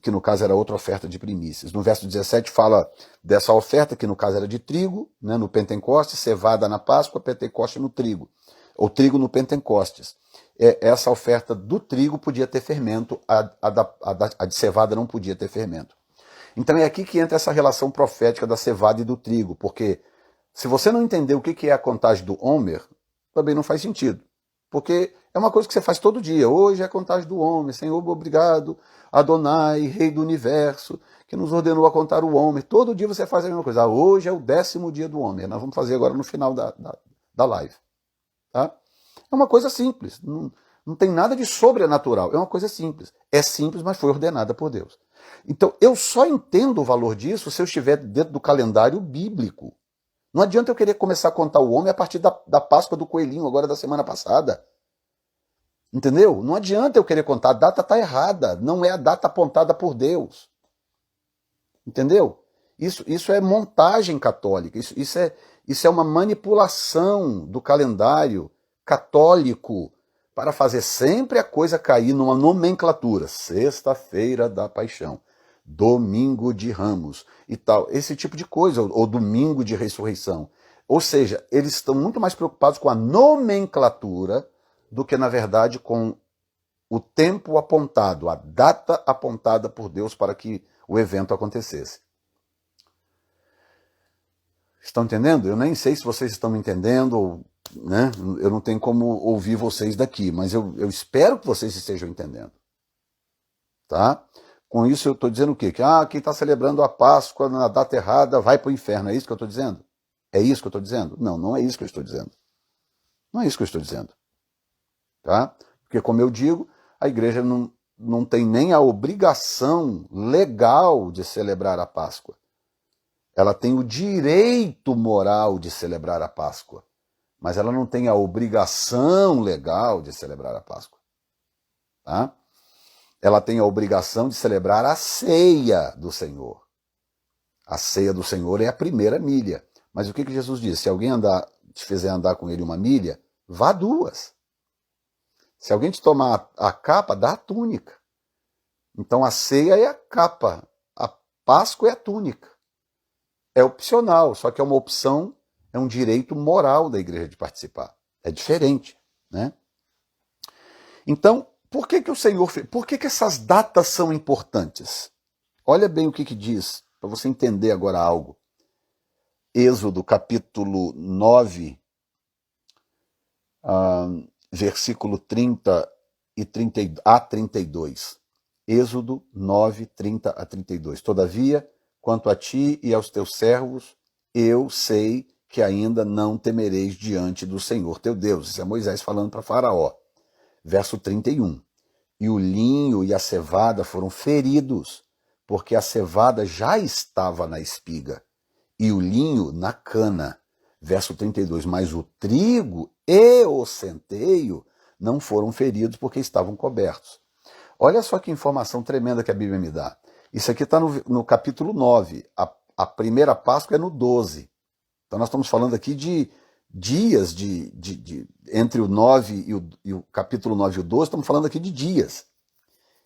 que no caso era outra oferta de primícias. No verso 17 fala dessa oferta, que no caso era de trigo, né, no Pentecostes, cevada na Páscoa, Pentecoste no trigo, ou trigo no Pentecostes. Essa oferta do trigo podia ter fermento, a de cevada não podia ter fermento. Então é aqui que entra essa relação profética da cevada e do trigo, porque se você não entender o que é a contagem do Homer, também não faz sentido. Porque é uma coisa que você faz todo dia. Hoje é a contagem do Homer, Senhor, obrigado, Adonai, Rei do Universo, que nos ordenou a contar o Homer. Todo dia você faz a mesma coisa. Hoje é o 10º dia do Homer. Nós vamos fazer agora no final da live. Tá? É uma coisa simples. Não tem nada de sobrenatural. É uma coisa simples. É simples, mas foi ordenada por Deus. Então, eu só entendo o valor disso se eu estiver dentro do calendário bíblico. Não adianta eu querer começar a contar o homem a partir da Páscoa do coelhinho, agora da semana passada. Entendeu? Não adianta eu querer contar, a data está errada, não é a data apontada por Deus. Entendeu? Isso é montagem católica, isso é uma manipulação do calendário católico para fazer sempre a coisa cair numa nomenclatura. Sexta-feira da Paixão, Domingo de Ramos e tal, esse tipo de coisa, ou Domingo de Ressurreição. Ou seja, eles estão muito mais preocupados com a nomenclatura do que, na verdade, com o tempo apontado, a data apontada por Deus para que o evento acontecesse. Estão entendendo? Eu nem sei se vocês estão me entendendo, né? Eu não tenho como ouvir vocês daqui, mas eu espero que vocês estejam entendendo. Tá? Com isso eu estou dizendo o quê? Que quem está celebrando a Páscoa na data errada vai para o inferno. É isso que eu estou dizendo? É isso que eu estou dizendo? Não, não é isso que eu estou dizendo. Não é isso que eu estou dizendo. Tá? Porque, como eu digo, a igreja não tem nem a obrigação legal de celebrar a Páscoa. Ela tem o direito moral de celebrar a Páscoa, mas ela não tem a obrigação legal de celebrar a Páscoa. Tá? Ela tem a obrigação de celebrar a ceia do Senhor. A ceia do Senhor é a primeira milha. Mas o que Jesus disse? Se alguém te fizer andar com ele uma milha, vá duas. Se alguém te tomar a capa, dá a túnica. Então a ceia é a capa, a Páscoa é a túnica. É opcional, só que é uma opção, é um direito moral da igreja de participar. É diferente, né? Então, por que o Senhor fez? Por que essas datas são importantes? Olha bem o que diz, para você entender agora algo. Êxodo capítulo 9, versículo 30 a 32. Êxodo 9, 30 a 32. Todavia, quanto a ti e aos teus servos, eu sei que ainda não temereis diante do Senhor teu Deus. Isso é Moisés falando para Faraó. Verso 31. E o linho e a cevada foram feridos, porque a cevada já estava na espiga, e o linho na cana. Verso 32. Mas o trigo e o centeio não foram feridos, porque estavam cobertos. Olha só que informação tremenda que a Bíblia me dá. Isso aqui está no capítulo 9. A primeira Páscoa é no 12. Então nós estamos falando aqui de dias entre o 9 e o capítulo 9 e o 12, estamos falando aqui de dias.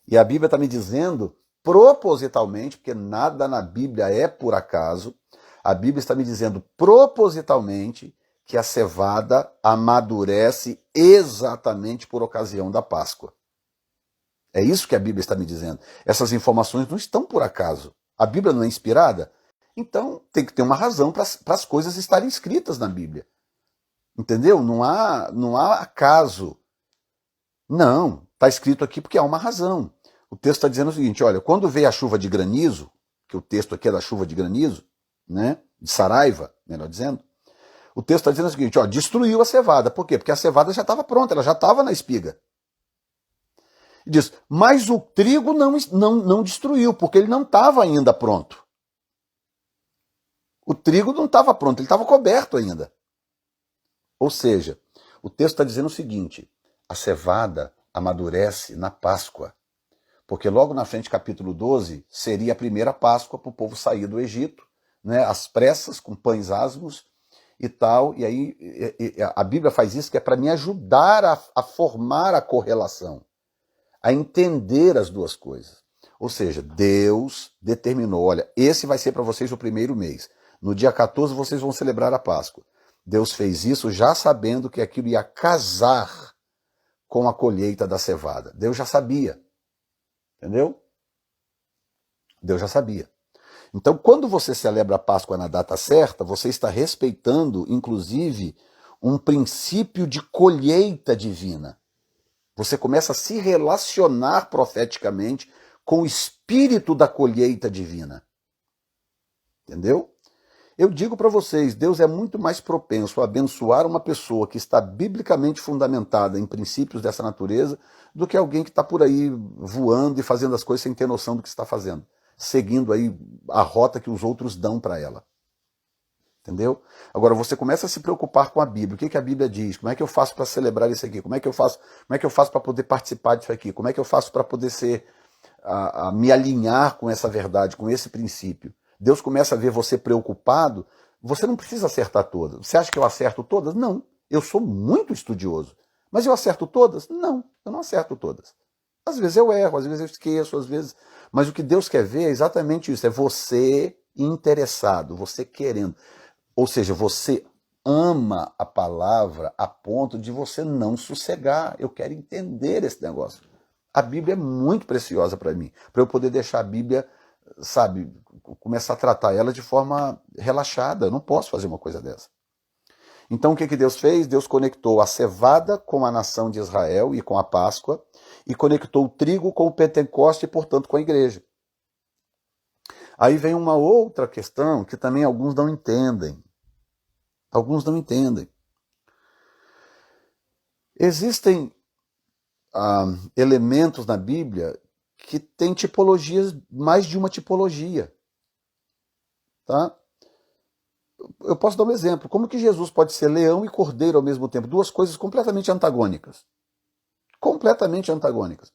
E a Bíblia está me dizendo, propositalmente, porque nada na Bíblia é por acaso, a Bíblia está me dizendo propositalmente que a cevada amadurece exatamente por ocasião da Páscoa. É isso que a Bíblia está me dizendo. Essas informações não estão por acaso. A Bíblia não é inspirada? Então tem que ter uma razão para as coisas estarem escritas na Bíblia. Entendeu? Não há acaso. Não, está escrito aqui porque há uma razão. O texto está dizendo o seguinte, olha, quando veio a chuva de granizo, que o texto aqui é da chuva de granizo, né, de Saraiva, melhor dizendo, o texto está dizendo o seguinte, destruiu a cevada. Por quê? Porque a cevada já estava pronta, ela já estava na espiga. Diz, mas o trigo não destruiu, porque ele não estava ainda pronto. O trigo não estava pronto, ele estava coberto ainda. Ou seja, o texto está dizendo o seguinte, a cevada amadurece na Páscoa, porque logo na frente, capítulo 12, seria a primeira Páscoa para o povo sair do Egito, né, às pressas, com pães asmos e tal, e aí a Bíblia faz isso que é para me ajudar a formar a correlação, a entender as duas coisas. Ou seja, Deus determinou, olha, esse vai ser para vocês o primeiro mês. No dia 14 vocês vão celebrar a Páscoa. Deus fez isso já sabendo que aquilo ia casar com a colheita da cevada. Deus já sabia. Entendeu? Deus já sabia. Então, quando você celebra a Páscoa na data certa, você está respeitando, inclusive, um princípio de colheita divina. Você começa a se relacionar profeticamente com o espírito da colheita divina. Entendeu? Eu digo para vocês, Deus é muito mais propenso a abençoar uma pessoa que está biblicamente fundamentada em princípios dessa natureza do que alguém que está por aí voando e fazendo as coisas sem ter noção do que está fazendo, seguindo aí a rota que os outros dão para ela. Entendeu? Agora você começa a se preocupar com a Bíblia. O que a Bíblia diz? Como é que eu faço para celebrar isso aqui? Como é que eu faço para poder participar disso aqui? Como é que eu faço para poder me alinhar com essa verdade, com esse princípio? Deus começa a ver você preocupado. Você não precisa acertar todas. Você acha que eu acerto todas? Não. Eu sou muito estudioso. Mas eu acerto todas? Não, eu não acerto todas. Às vezes eu erro, às vezes eu esqueço, às vezes... Mas o que Deus quer ver é exatamente isso. É você interessado, você querendo. Ou seja, você ama a palavra a ponto de você não sossegar. Eu quero entender esse negócio. A Bíblia é muito preciosa para mim, para eu poder deixar a Bíblia, sabe, começar a tratar ela de forma relaxada. Eu não posso fazer uma coisa dessa. Então o que Deus fez? Deus conectou a cevada com a nação de Israel e com a Páscoa, e conectou o trigo com o Pentecoste e, portanto, com a igreja. Aí vem uma outra questão que também alguns não entendem. Alguns não entendem. Existem elementos na Bíblia que têm tipologias, mais de uma tipologia. Tá? Eu posso dar um exemplo. Como que Jesus pode ser leão e cordeiro ao mesmo tempo? Duas coisas completamente antagônicas. Completamente antagônicas.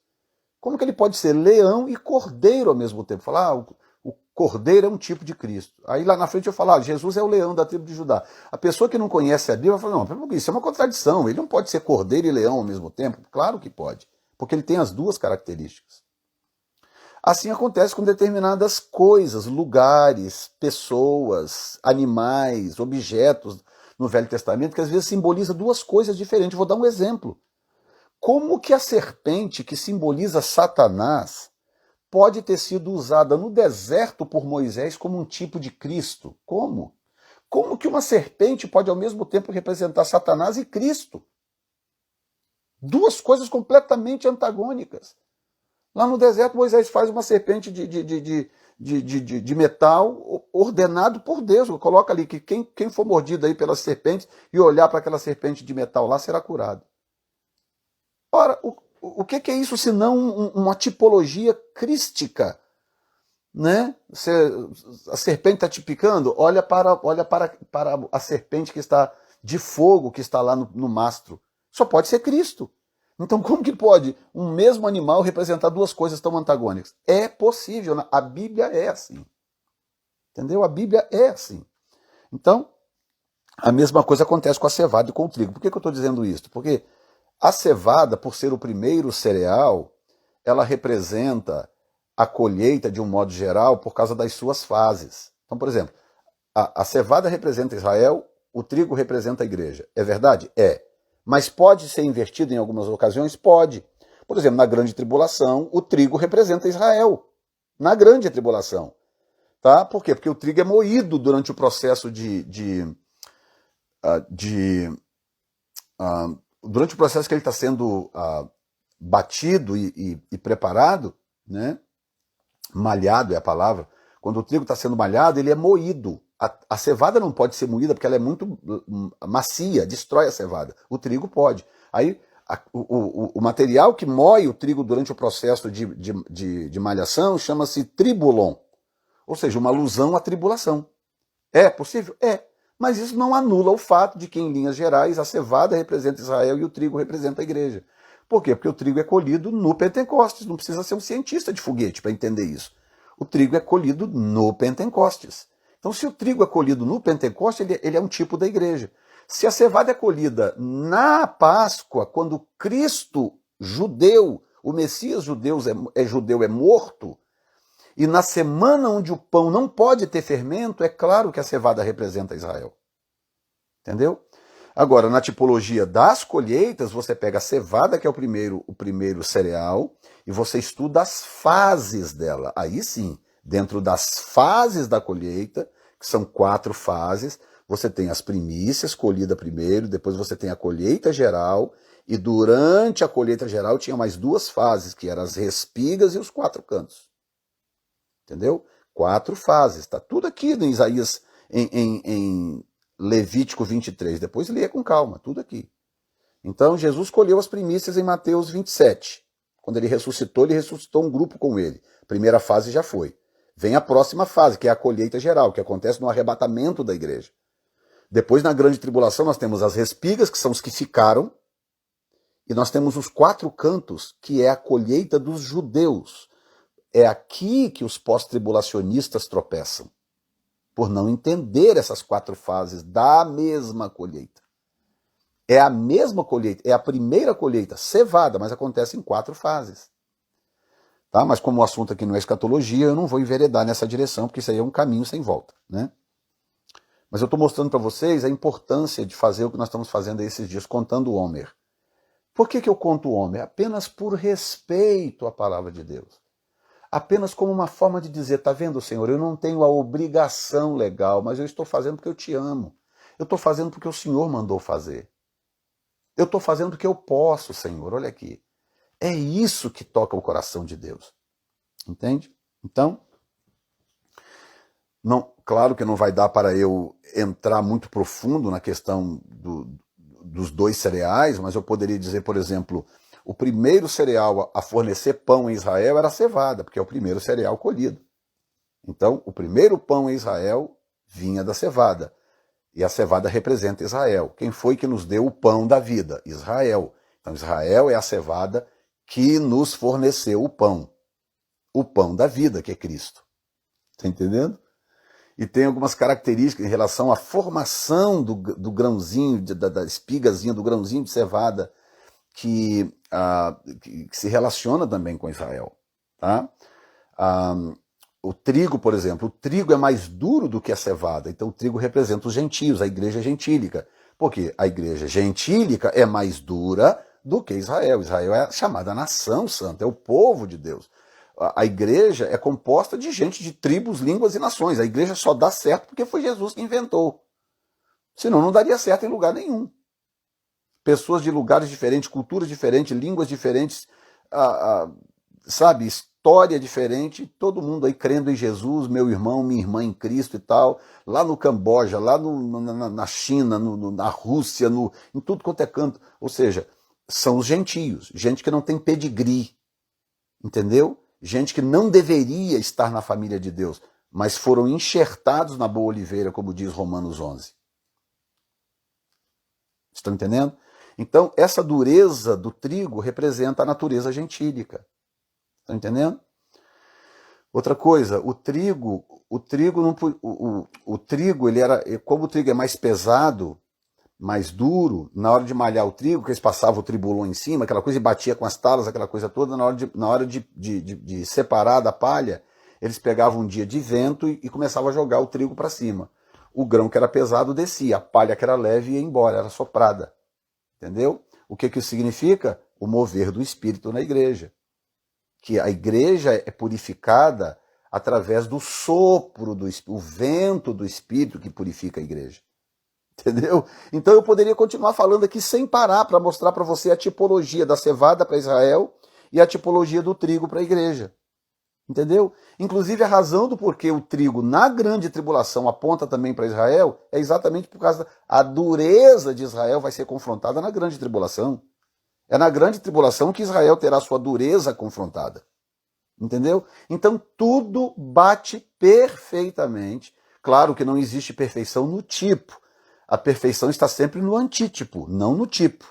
Como que ele pode ser leão e cordeiro ao mesmo tempo? Falar, o cordeiro é um tipo de Cristo. Aí lá na frente eu falo, Jesus é o leão da tribo de Judá. A pessoa que não conhece a Bíblia vai falar, não, isso é uma contradição. Ele não pode ser cordeiro e leão ao mesmo tempo? Claro que pode, porque ele tem as duas características. Assim acontece com determinadas coisas, lugares, pessoas, animais, objetos no Velho Testamento, que às vezes simboliza duas coisas diferentes. Vou dar um exemplo. Como que a serpente, que simboliza Satanás, pode ter sido usada no deserto por Moisés como um tipo de Cristo? Como? Como que uma serpente pode ao mesmo tempo representar Satanás e Cristo? Duas coisas completamente antagônicas. Lá no deserto, Moisés faz uma serpente de metal ordenado por Deus. Coloca ali que quem for mordido aí pelas serpentes e olhar para aquela serpente de metal lá será curado. Ora, o que é isso senão uma tipologia crística? Né? A serpente está te picando, olha para a serpente que está de fogo, que está lá no mastro. Só pode ser Cristo. Então como que pode um mesmo animal representar duas coisas tão antagônicas? É possível, a Bíblia é assim. Entendeu? A Bíblia é assim. Então, a mesma coisa acontece com a cevada e com o trigo. Por que eu estou dizendo isso? Porque a cevada, por ser o primeiro cereal, ela representa a colheita de um modo geral por causa das suas fases. Então, por exemplo, a cevada representa Israel, o trigo representa a igreja. É verdade? É. Mas pode ser invertido em algumas ocasiões? Pode. Por exemplo, na grande tribulação, o trigo representa Israel. Na grande tribulação. Tá? Por quê? Porque o trigo é moído durante o processo durante o processo que ele está sendo batido e preparado, né? Malhado é a palavra. Quando o trigo está sendo malhado, ele é moído. A cevada não pode ser moída porque ela é muito macia, destrói a cevada. O trigo pode. Aí o material que moe o trigo durante o processo de malhação chama-se tribulon, ou seja, uma alusão à tribulação. É possível? É. Mas isso não anula o fato de que, em linhas gerais, a cevada representa Israel e o trigo representa a igreja. Por quê? Porque o trigo é colhido no Pentecostes. Não precisa ser um cientista de foguete para entender isso. O trigo é colhido no Pentecostes. Então, se o trigo é colhido no Pentecostes, ele é um tipo da igreja. Se a cevada é colhida na Páscoa, quando Cristo judeu, o Messias judeu é morto, e na semana onde o pão não pode ter fermento, é claro que a cevada representa Israel. Entendeu? Agora, na tipologia das colheitas, você pega a cevada, que é o primeiro cereal, e você estuda as fases dela. Aí sim, dentro das fases da colheita, que são 4 fases, você tem as primícias, colhida primeiro, depois você tem a colheita geral, e durante a colheita geral tinha mais 2 fases, que eram as respigas e os 4 cantos. Entendeu? 4 fases. Está tudo aqui em Isaías, em Levítico 23. Depois leia com calma, tudo aqui. Então, Jesus colheu as primícias em Mateus 27. Quando ele ressuscitou um grupo com ele. Primeira fase já foi. Vem a próxima fase, que é a colheita geral, que acontece no arrebatamento da igreja. Depois, na grande tribulação, nós temos as respigas, que são os que ficaram, e nós temos os 4 cantos, que é a colheita dos judeus. É aqui que os pós-tribulacionistas tropeçam, por não entender essas 4 fases da mesma colheita. É a mesma colheita, é a primeira colheita, cevada, mas acontece em 4 fases. Tá? Mas como o assunto aqui não é escatologia, eu não vou enveredar nessa direção, porque isso aí é um caminho sem volta, né? Mas eu estou mostrando para vocês a importância de fazer o que nós estamos fazendo esses dias, contando o Homer. Por que eu conto o Homer? Apenas por respeito à palavra de Deus. Apenas como uma forma de dizer, tá vendo, Senhor, eu não tenho a obrigação legal, mas eu estou fazendo porque eu te amo. Eu estou fazendo porque o Senhor mandou fazer. Eu estou fazendo porque eu posso, Senhor, olha aqui. É isso que toca o coração de Deus. Entende? Então, não, claro que não vai dar para eu entrar muito profundo na questão dos 2 cereais, mas eu poderia dizer, por exemplo, o primeiro cereal a fornecer pão em Israel era a cevada, porque é o primeiro cereal colhido. Então, o primeiro pão em Israel vinha da cevada. E a cevada representa Israel. Quem foi que nos deu o pão da vida? Israel. Então, Israel é a cevada que nos forneceu o pão da vida, que é Cristo. Está entendendo? E tem algumas características em relação à formação do grãozinho, da espigazinha, do grãozinho de cevada, que se relaciona também com Israel. Tá? O trigo, por exemplo, o trigo é mais duro do que a cevada, então o trigo representa os gentios, a igreja gentílica. Porque a igreja gentílica é mais dura do que Israel. Israel é chamada nação santa, é o povo de Deus. A igreja é composta de gente de tribos, línguas e nações. A igreja só dá certo porque foi Jesus que inventou. Senão não daria certo em lugar nenhum. Pessoas de lugares diferentes, culturas diferentes, línguas diferentes, sabe, história diferente, todo mundo aí crendo em Jesus, meu irmão, minha irmã em Cristo e tal, lá no Camboja, lá na China, na Rússia, em tudo quanto é canto. Ou seja, são os gentios, gente que não tem pedigree, entendeu? Gente que não deveria estar na família de Deus, mas foram enxertados na boa oliveira, como diz Romanos 11. Estão entendendo? Então, essa dureza do trigo representa a natureza gentílica. Estão entendendo? Outra coisa, o trigo, ele era, como o trigo é mais pesado, mais duro, na hora de malhar o trigo, que eles passavam o tribulão em cima, aquela coisa, e batia com as talas, aquela coisa toda, na hora de separar da palha, eles pegavam um dia de vento e começavam a jogar o trigo para cima. O grão que era pesado descia, a palha que era leve ia embora, era soprada. Entendeu? O que isso significa? O mover do Espírito na igreja. Que a igreja é purificada através do sopro do Espírito, o vento do Espírito que purifica a igreja. Entendeu? Então eu poderia continuar falando aqui sem parar para mostrar para você a tipologia da cevada para Israel e a tipologia do trigo para a igreja. Entendeu? Inclusive a razão do porquê o trigo na grande tribulação aponta também para Israel é exatamente por causa da dureza de Israel vai ser confrontada na grande tribulação. É na grande tribulação que Israel terá sua dureza confrontada. Entendeu? Então tudo bate perfeitamente. Claro que não existe perfeição no tipo. A perfeição está sempre no antítipo, não no tipo.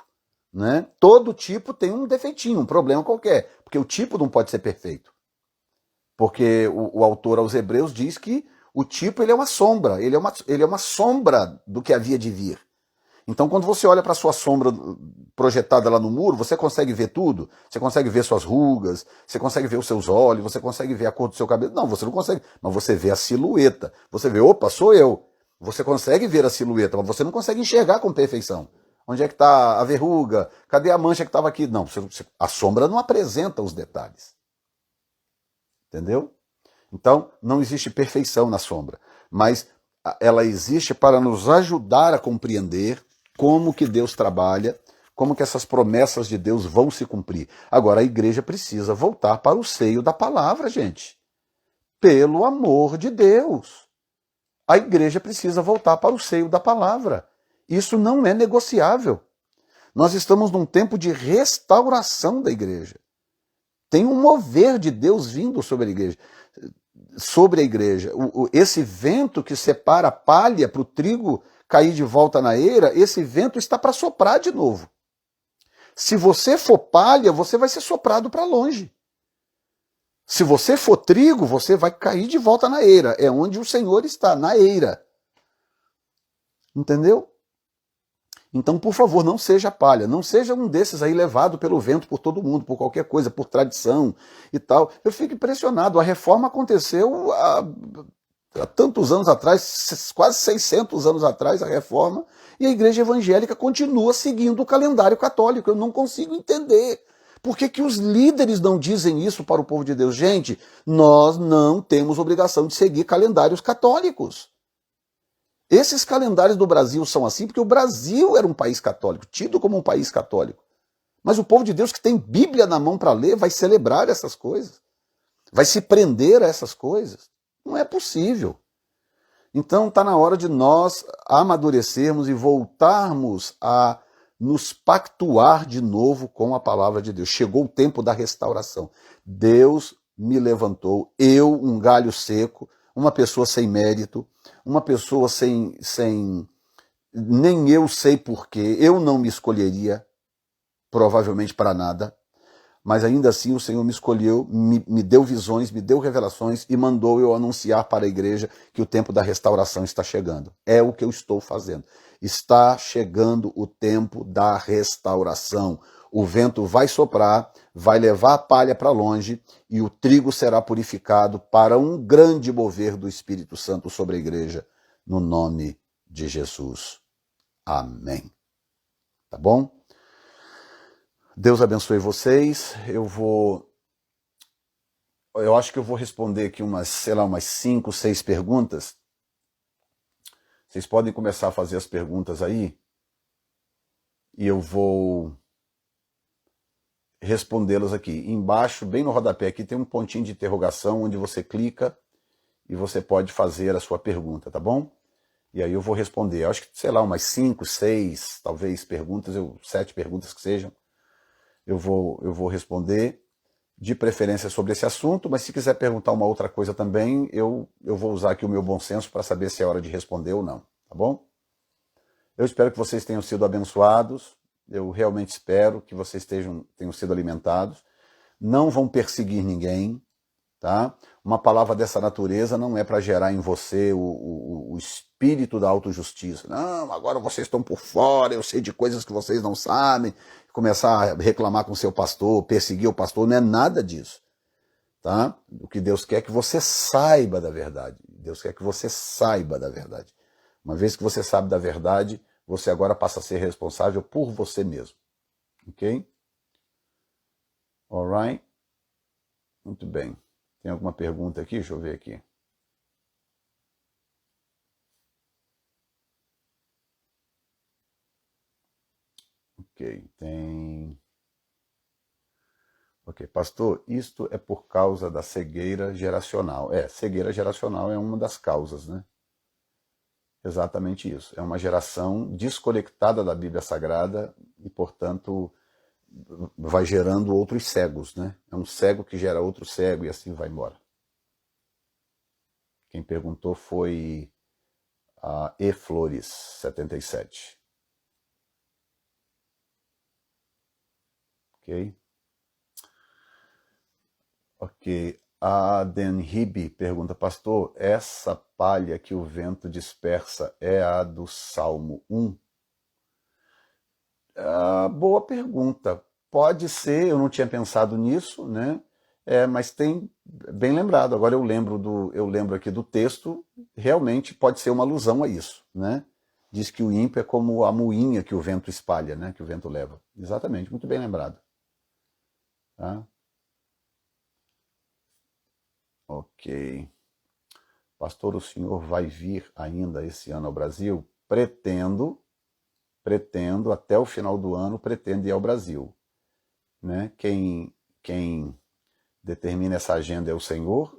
Né? Todo tipo tem um defeitinho, um problema qualquer, porque o tipo não pode ser perfeito. Porque o autor aos Hebreus diz que o tipo ele é uma sombra, ele é uma sombra do que havia de vir. Então quando você olha para a sua sombra projetada lá no muro, você consegue ver tudo? Você consegue ver suas rugas, você consegue ver os seus olhos, você consegue ver a cor do seu cabelo? Não, você não consegue, mas você vê a silhueta. Você vê, opa, sou eu. Você consegue ver a silhueta, mas você não consegue enxergar com perfeição. Onde é que está a verruga? Cadê a mancha que estava aqui? Não, a sombra não apresenta os detalhes. Entendeu? Então, não existe perfeição na sombra, mas ela existe para nos ajudar a compreender como que Deus trabalha, como que essas promessas de Deus vão se cumprir. Agora, a igreja precisa voltar para o seio da palavra, gente. Pelo amor de Deus. A igreja precisa voltar para o seio da palavra. Isso não é negociável. Nós estamos num tempo de restauração da igreja. Tem um mover de Deus vindo sobre a igreja. Esse vento que separa a palha para o trigo cair de volta na eira, esse vento está para soprar de novo. Se você for palha, você vai ser soprado para longe. Se você for trigo, você vai cair de volta na eira. É onde o Senhor está, na eira. Entendeu? Então, por favor, não seja palha. Não seja um desses aí levado pelo vento por todo mundo, por qualquer coisa, por tradição e tal. Eu fico impressionado. A reforma aconteceu há tantos anos atrás, quase 600 anos atrás, a reforma, e a igreja evangélica continua seguindo o calendário católico. Eu não consigo entender. Por que os líderes não dizem isso para o povo de Deus? Gente, nós não temos obrigação de seguir calendários católicos. Esses calendários do Brasil são assim porque o Brasil era um país católico, tido como um país católico. Mas o povo de Deus que tem Bíblia na mão para ler vai celebrar essas coisas, vai se prender a essas coisas. Não é possível. Então está na hora de nós amadurecermos e voltarmos a nos pactuar de novo com a palavra de Deus. Chegou o tempo da restauração. Deus me levantou, eu, um galho seco, uma pessoa sem mérito, uma pessoa sem nem eu sei porquê, eu não me escolheria, provavelmente para nada, mas ainda assim o Senhor me escolheu, me deu visões, me deu revelações e mandou eu anunciar para a igreja que o tempo da restauração está chegando. É o que eu estou fazendo. Está chegando o tempo da restauração. O vento vai soprar, vai levar a palha para longe e o trigo será purificado para um grande mover do Espírito Santo sobre a igreja, no nome de Jesus. Amém. Tá bom? Deus abençoe vocês. Eu acho que eu vou responder aqui umas 5, 6 perguntas. Vocês podem começar a fazer as perguntas aí e eu vou respondê-las aqui. Embaixo, bem no rodapé aqui, tem um pontinho de interrogação onde você clica e você pode fazer a sua pergunta, tá bom? E aí eu vou responder. Eu acho que, umas 5, 6, talvez perguntas, 7 perguntas que sejam. Eu vou responder, de preferência sobre esse assunto, mas se quiser perguntar uma outra coisa também, eu vou usar aqui o meu bom senso para saber se é hora de responder ou não, tá bom? Eu espero que vocês tenham sido abençoados, eu realmente espero que vocês tenham sido alimentados. Não vão perseguir ninguém, tá? Uma palavra dessa natureza não é para gerar em você o espírito da autojustiça. Não, agora vocês estão por fora, eu sei de coisas que vocês não sabem. Começar a reclamar com seu pastor, perseguir o pastor, não é nada disso. Tá? O que Deus quer é que você saiba da verdade. Deus quer que você saiba da verdade. Uma vez que você sabe da verdade, você agora passa a ser responsável por você mesmo. Ok? Alright? Muito bem. Tem alguma pergunta aqui? Deixa eu ver aqui. Ok, tem... Ok, pastor, isto é por causa da cegueira geracional. Cegueira geracional é uma das causas, né? Exatamente isso. É uma geração desconectada da Bíblia Sagrada e, portanto, vai gerando outros cegos, né? É um cego que gera outro cego e assim vai embora. Quem perguntou foi a E Flores, 77. Ok? Ok. A Denhib pergunta, pastor, essa palha que o vento dispersa é a do Salmo 1? Boa pergunta. Pode ser, eu não tinha pensado nisso, né? Mas tem, bem lembrado, agora eu lembro aqui do texto, realmente pode ser uma alusão a isso, né? Diz que o ímpio é como a moinha que o vento espalha, né? Que o vento leva. Exatamente, muito bem lembrado. Tá? Ok. Pastor, o senhor vai vir ainda esse ano ao Brasil? Pretendo, até o final do ano, pretendo ir ao Brasil. Né? Quem determina essa agenda é o Senhor,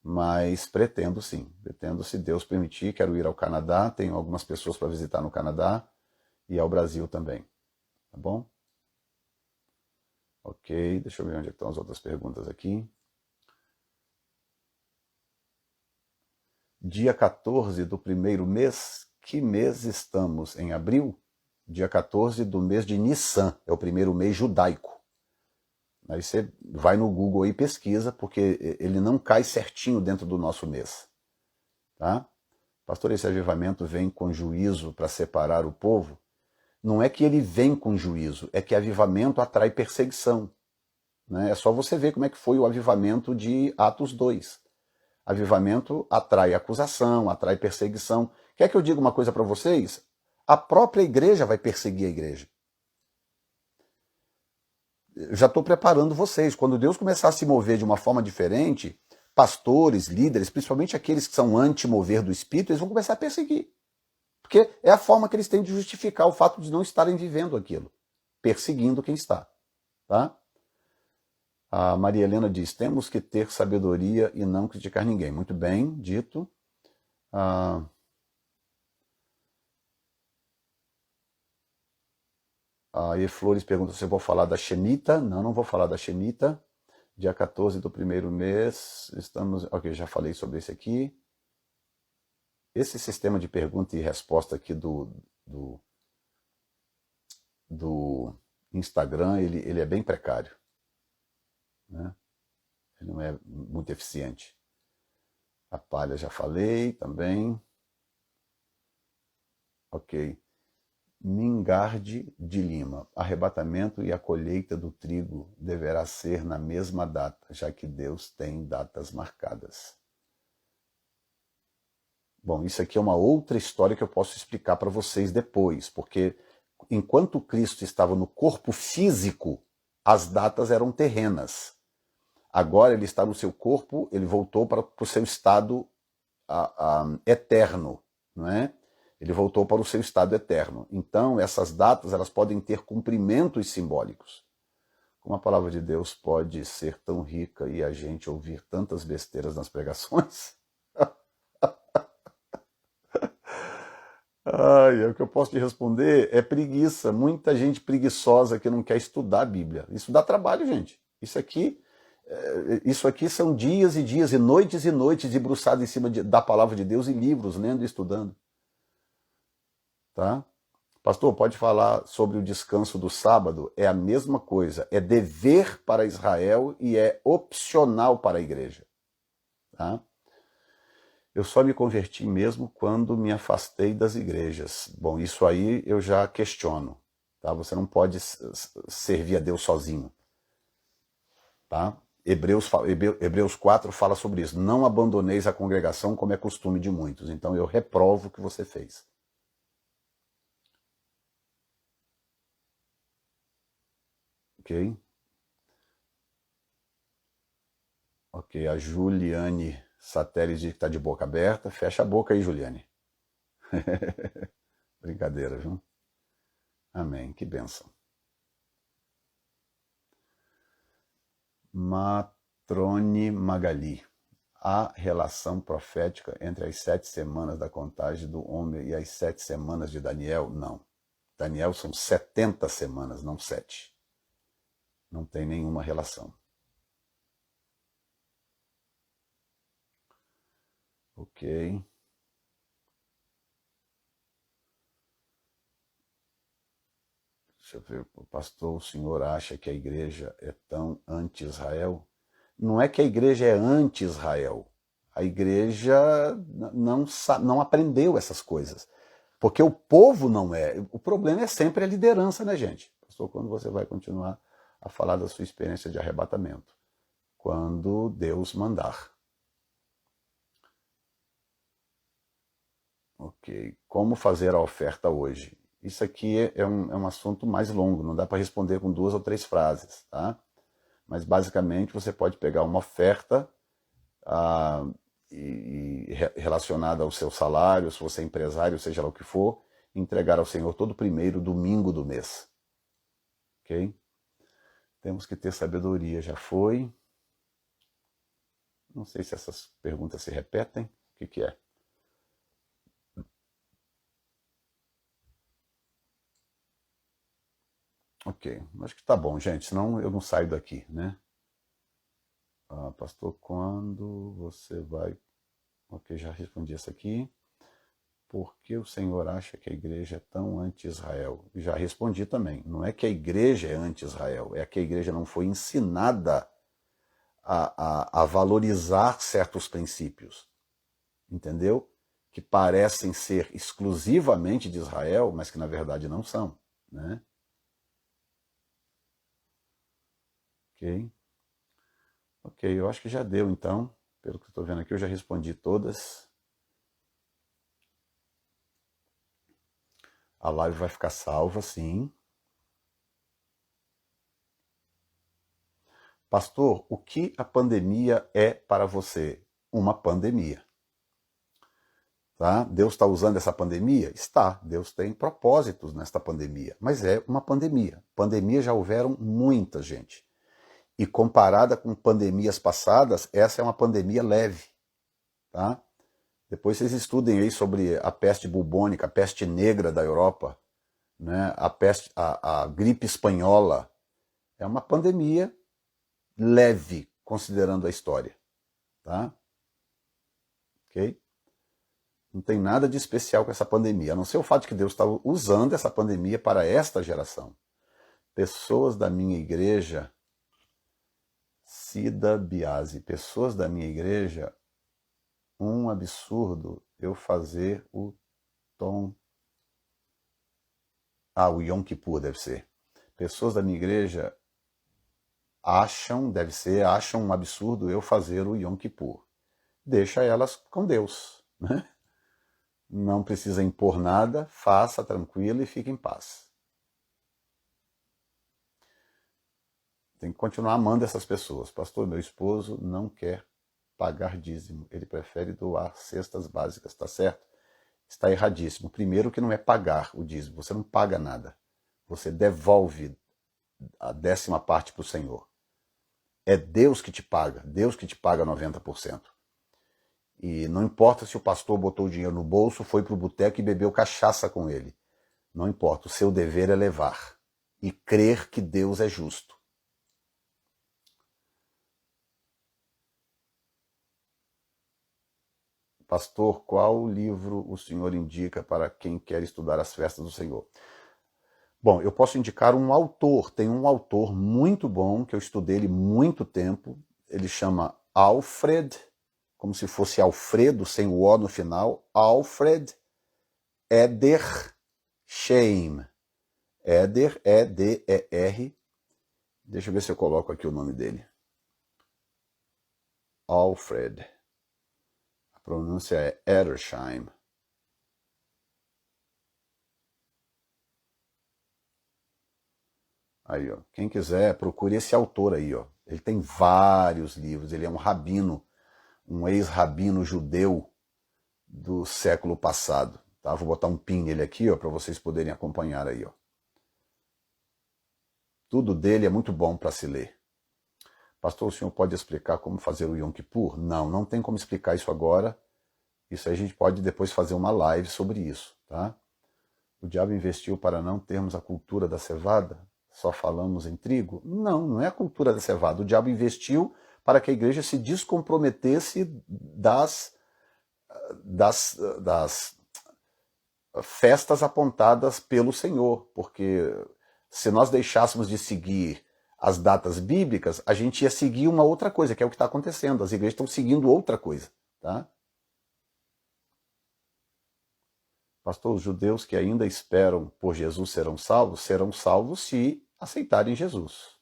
mas pretendo sim. Pretendo, se Deus permitir, quero ir ao Canadá, tenho algumas pessoas para visitar no Canadá e ao Brasil também. Tá bom? Ok, deixa eu ver onde estão as outras perguntas aqui. Dia 14 do primeiro mês, que mês estamos? Em abril? Dia 14 do mês de Nissan, é o primeiro mês judaico. Aí você vai no Google e pesquisa, porque ele não cai certinho dentro do nosso mês. Tá? Pastor, esse avivamento vem com juízo para separar o povo? Não é que ele vem com juízo, é que avivamento atrai perseguição. Né? É só você ver como é que foi o avivamento de Atos 2. Avivamento atrai acusação, atrai perseguição. Quer que eu diga uma coisa para vocês? A própria igreja vai perseguir a igreja. Eu já estou preparando vocês. Quando Deus começar a se mover de uma forma diferente, pastores, líderes, principalmente aqueles que são anti-mover do Espírito, eles vão começar a perseguir. Porque é a forma que eles têm de justificar o fato de não estarem vivendo aquilo, perseguindo quem está. Tá? A Maria Helena diz, temos que ter sabedoria e não criticar ninguém. Muito bem, dito. A E Flores pergunta se eu vou falar da Shemitah. Não, não vou falar da Shemitah. Dia 14 do primeiro mês, estamos... Ok, já falei sobre esse aqui. Esse sistema de pergunta e resposta aqui do Instagram, ele é bem precário. Né? Ele não é muito eficiente. A palha já falei também. Ok. Mingarde de Lima. Arrebatamento e a colheita do trigo deverá ser na mesma data, já que Deus tem datas marcadas. Bom, isso aqui é uma outra história que eu posso explicar para vocês depois, porque enquanto Cristo estava no corpo físico, as datas eram terrenas. Agora ele está no seu corpo, ele voltou para o seu estado eterno, não é? Ele voltou para o seu estado eterno. Então, essas datas elas podem ter cumprimentos simbólicos. Como a palavra de Deus pode ser tão rica e a gente ouvir tantas besteiras nas pregações? O que eu posso te responder é preguiça. Muita gente preguiçosa que não quer estudar a Bíblia. Isso dá trabalho, gente. Isso aqui são dias e noites debruçado em cima da palavra de Deus e livros, lendo e estudando. Tá? Pastor, pode falar sobre o descanso do sábado? É a mesma coisa. É dever para Israel e é opcional para a igreja. Tá? Eu só me converti mesmo quando me afastei das igrejas. Bom, isso aí eu já questiono. Tá? Você não pode servir a Deus sozinho. Tá? Hebreus 4 fala sobre isso. Não abandoneis a congregação como é costume de muitos. Então eu reprovo o que você fez. Ok? Ok, a Juliane Satélite diz que está de boca aberta. Fecha a boca aí, Juliane. Brincadeira, viu? Amém, que bênção. Matrone Magali. Há relação profética entre as 7 semanas da contagem do homem e as 7 semanas de Daniel? Não. Daniel são 70 semanas, não 7. Não tem nenhuma relação. Ok. Deixa eu ver, pastor, o senhor acha que a igreja é tão anti-Israel? Não é que a igreja é anti-Israel. A igreja não aprendeu essas coisas. Porque o povo não é. O problema é sempre a liderança, né, gente? Pastor, quando você vai continuar a falar da sua experiência de arrebatamento? Quando Deus mandar. Ok. Como fazer a oferta hoje? Isso aqui é um assunto mais longo, não dá para responder com 2 ou 3 frases, tá? Mas basicamente você pode pegar uma oferta relacionada ao seu salário, se você é empresário, seja lá o que for, entregar ao Senhor todo primeiro domingo do mês. Ok? Temos que ter sabedoria, já foi. Não sei se essas perguntas se repetem. O que é? Ok, acho que tá bom, gente, senão eu não saio daqui, né? Pastor, quando você vai... Ok, já respondi essa aqui. Por que o Senhor acha que a igreja é tão anti-Israel? Já respondi também. Não é que a igreja é anti-Israel, é que a igreja não foi ensinada a valorizar certos princípios, entendeu? Que parecem ser exclusivamente de Israel, mas que na verdade não são, né? Ok? Ok, eu acho que já deu então. Pelo que eu estou vendo aqui, eu já respondi todas. A live vai ficar salva, sim. Pastor, o que a pandemia é para você? Uma pandemia. Tá? Deus está usando essa pandemia? Está. Deus tem propósitos nesta pandemia. Mas é uma pandemia. Pandemia já houveram muita gente. E comparada com pandemias passadas, essa é uma pandemia leve. Tá? Depois vocês estudem aí sobre a peste bubônica, a peste negra da Europa, né? A gripe espanhola. É uma pandemia leve, considerando a história. Tá? Ok? Não tem nada de especial com essa pandemia, a não ser o fato de que Deus está usando essa pandemia para esta geração. Pessoas da minha igreja, Cida Biasi, pessoas da minha igreja, um absurdo eu fazer o tom... o Yom Kippur deve ser. Pessoas da minha igreja acham um absurdo eu fazer o Yom Kippur. Deixa elas com Deus, né? Não precisa impor nada, faça tranquilo e fique em paz. Tem que continuar amando essas pessoas. Pastor, meu esposo não quer pagar dízimo, ele prefere doar cestas básicas, tá certo? Está erradíssimo. Primeiro que não é pagar o dízimo, você não paga nada. Você devolve a 10ª parte para o Senhor. É Deus que te paga 90%. E não importa se o pastor botou o dinheiro no bolso, foi para o boteco e bebeu cachaça com ele. Não importa, o seu dever é levar e crer que Deus é justo. Pastor, qual livro o senhor indica para quem quer estudar as festas do Senhor? Bom, eu posso indicar um autor. Tem um autor muito bom, que eu estudei ele muito tempo. Ele chama Alfred, como se fosse Alfredo, sem o O no final. Alfred Edersheim. Eder, E-D-E-R. Deixa eu ver se eu coloco aqui o nome dele. Alfred. A pronúncia é Edersheim. Aí, ó. Quem quiser, procure esse autor aí, ó. Ele tem vários livros. Ele é um rabino, um ex-rabino judeu do século passado. Tá? Vou botar um pin nele aqui, ó, para vocês poderem acompanhar aí, ó. Tudo dele é muito bom para se ler. Pastor, o senhor pode explicar como fazer o Yom Kippur? Não, não tem como explicar isso agora. Isso aí a gente pode depois fazer uma live sobre isso, tá? O diabo investiu para não termos a cultura da cevada? Só falamos em trigo? Não, não é a cultura da cevada. O diabo investiu para que a igreja se descomprometesse das festas apontadas pelo Senhor, porque se nós deixássemos de seguir as datas bíblicas, a gente ia seguir uma outra coisa, que é o que está acontecendo. As igrejas estão seguindo outra coisa, tá? Pastor, os judeus que ainda esperam por Jesus serão salvos se aceitarem Jesus.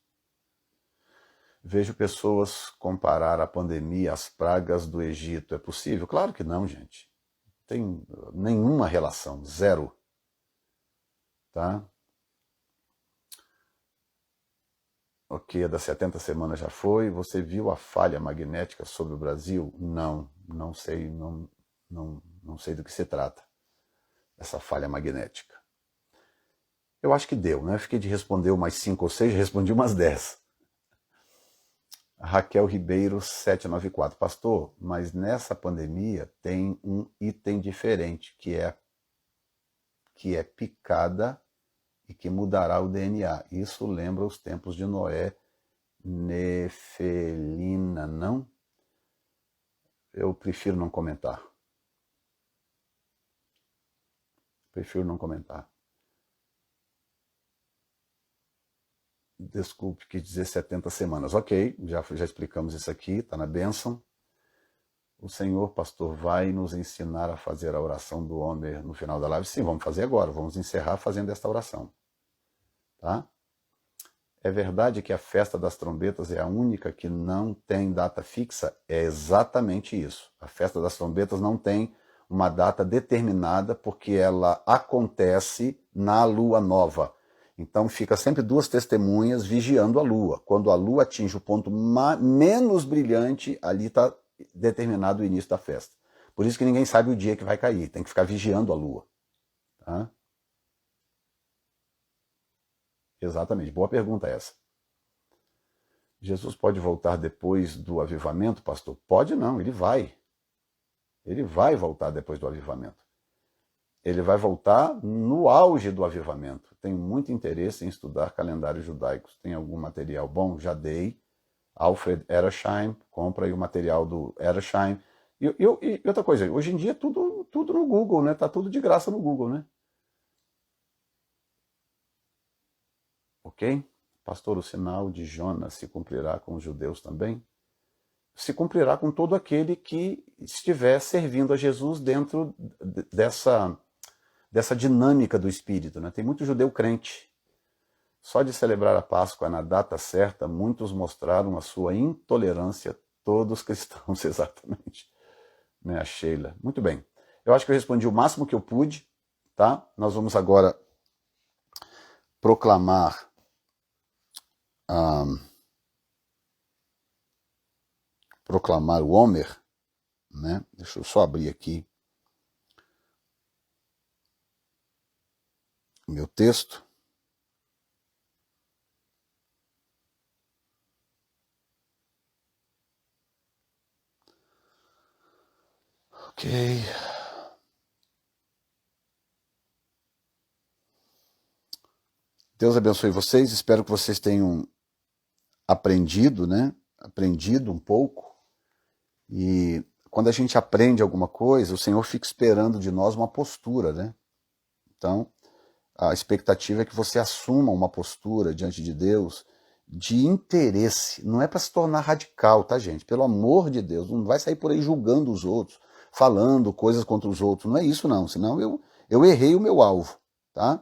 Vejo pessoas comparar a pandemia às pragas do Egito. É possível? Claro que não, gente. Tem nenhuma relação, zero. Tá? Ok, a das 70 semanas já foi. Você viu a falha magnética sobre o Brasil? Não, não sei, não sei do que se trata, essa falha magnética. Eu acho que deu, né? Fiquei de responder umas 5 ou 6, respondi umas 10. Raquel Ribeiro 794. Pastor, mas nessa pandemia tem um item diferente, que é picada e que mudará o DNA. Isso lembra os tempos de Noé, nefelina, não? Eu prefiro não comentar. Prefiro não comentar. Desculpe, quis dizer 70 semanas. Ok, já explicamos isso aqui, está na bênção. O Senhor, pastor, vai nos ensinar a fazer a oração do Homer no final da live? Sim, vamos fazer agora. Vamos encerrar fazendo esta oração. Tá? É verdade que a festa das trombetas é a única que não tem data fixa? É exatamente isso. A festa das trombetas não tem uma data determinada porque ela acontece na lua nova. Então fica sempre duas testemunhas vigiando a lua. Quando a lua atinge o ponto menos brilhante, ali está determinado o início da festa. Por isso que ninguém sabe o dia que vai cair. Tem que ficar vigiando a lua. Tá? Exatamente. Boa pergunta essa. Jesus pode voltar depois do avivamento, pastor? Pode não, ele vai. Ele vai voltar depois do avivamento. Ele vai voltar no auge do avivamento. Tenho muito interesse em estudar calendários judaicos. Tem algum material bom? Já dei. Alfred Edersheim, compra aí o material do Edersheim. E outra coisa, hoje em dia tudo no Google, né? Tá tudo de graça no Google, né? Ok? Pastor, o sinal de Jonas se cumprirá com os judeus também? Se cumprirá com todo aquele que estiver servindo a Jesus dentro dessa dinâmica do Espírito. Né? Tem muito judeu crente. Só de celebrar a Páscoa na data certa, muitos mostraram a sua intolerância, todos cristãos, exatamente. Né, a Sheila. Muito bem. Eu acho que eu respondi o máximo que eu pude. Tá? Nós vamos agora proclamar o Homer. Né? Deixa eu só abrir aqui o meu texto. Ok. Deus abençoe vocês. Espero que vocês tenham aprendido, né? Aprendido um pouco. E quando a gente aprende alguma coisa, o Senhor fica esperando de nós uma postura, né? Então, a expectativa é que você assuma uma postura diante de Deus de interesse. Não é para se tornar radical, tá, gente? Pelo amor de Deus, não vai sair por aí julgando os outros, falando coisas contra os outros. Não é isso, não. Senão eu errei o meu alvo, tá?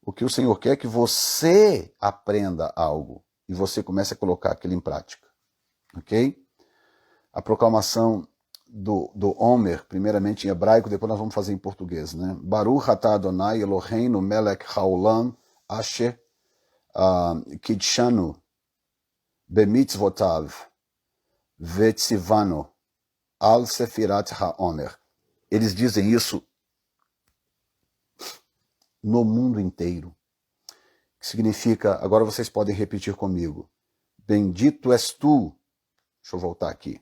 O que o Senhor quer é que você aprenda algo e você comece a colocar aquilo em prática, ok? A proclamação do Homer, primeiramente em hebraico, depois nós vamos fazer em português, né? Baruch atah Adonai Eloheinu melech haolam asher kidshanu bemitzvotav vetzivanu al sefirat haomer. Eles dizem isso no mundo inteiro. Que significa, agora vocês podem repetir comigo, bendito és tu. Deixa eu voltar aqui.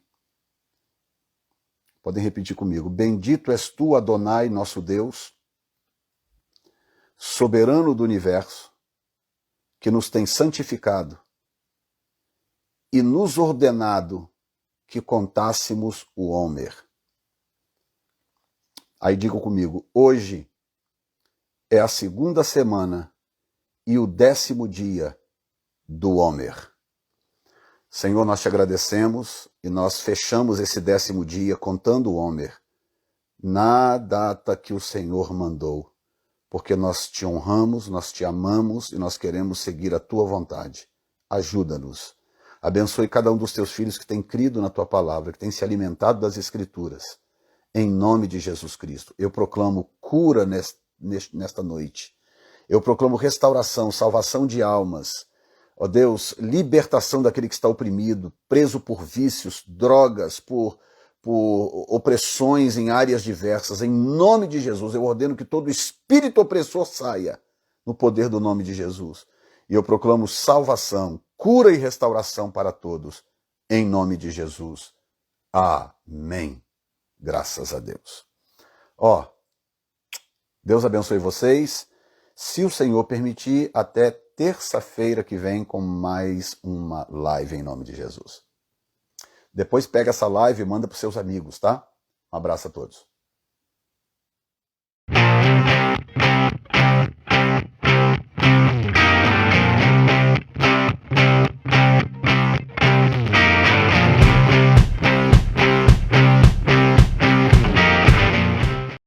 Podem repetir comigo. Bendito és tu, Adonai, nosso Deus, soberano do universo, que nos tem santificado e nos ordenado que contássemos o Homer. Aí digo comigo, hoje é a segunda semana e o 10º dia do Homer. Senhor, nós te agradecemos e nós fechamos esse 10º dia contando o Homer na data que o Senhor mandou, porque nós te honramos, nós te amamos e nós queremos seguir a tua vontade. Ajuda-nos. Abençoe cada um dos teus filhos que tem crido na tua palavra, que tem se alimentado das Escrituras. Em nome de Jesus Cristo, eu proclamo cura nesta noite. Eu proclamo restauração, salvação de almas. Ó Deus, libertação daquele que está oprimido, preso por vícios, drogas, por opressões em áreas diversas. Em nome de Jesus, eu ordeno que todo espírito opressor saia no poder do nome de Jesus. E eu proclamo salvação, cura e restauração para todos. Em nome de Jesus. Amém. Graças a Deus. Ó, Deus abençoe vocês. Se o Senhor permitir, até terça-feira que vem com mais uma live em nome de Jesus. Depois pega essa live e manda para os seus amigos, tá? Um abraço a todos.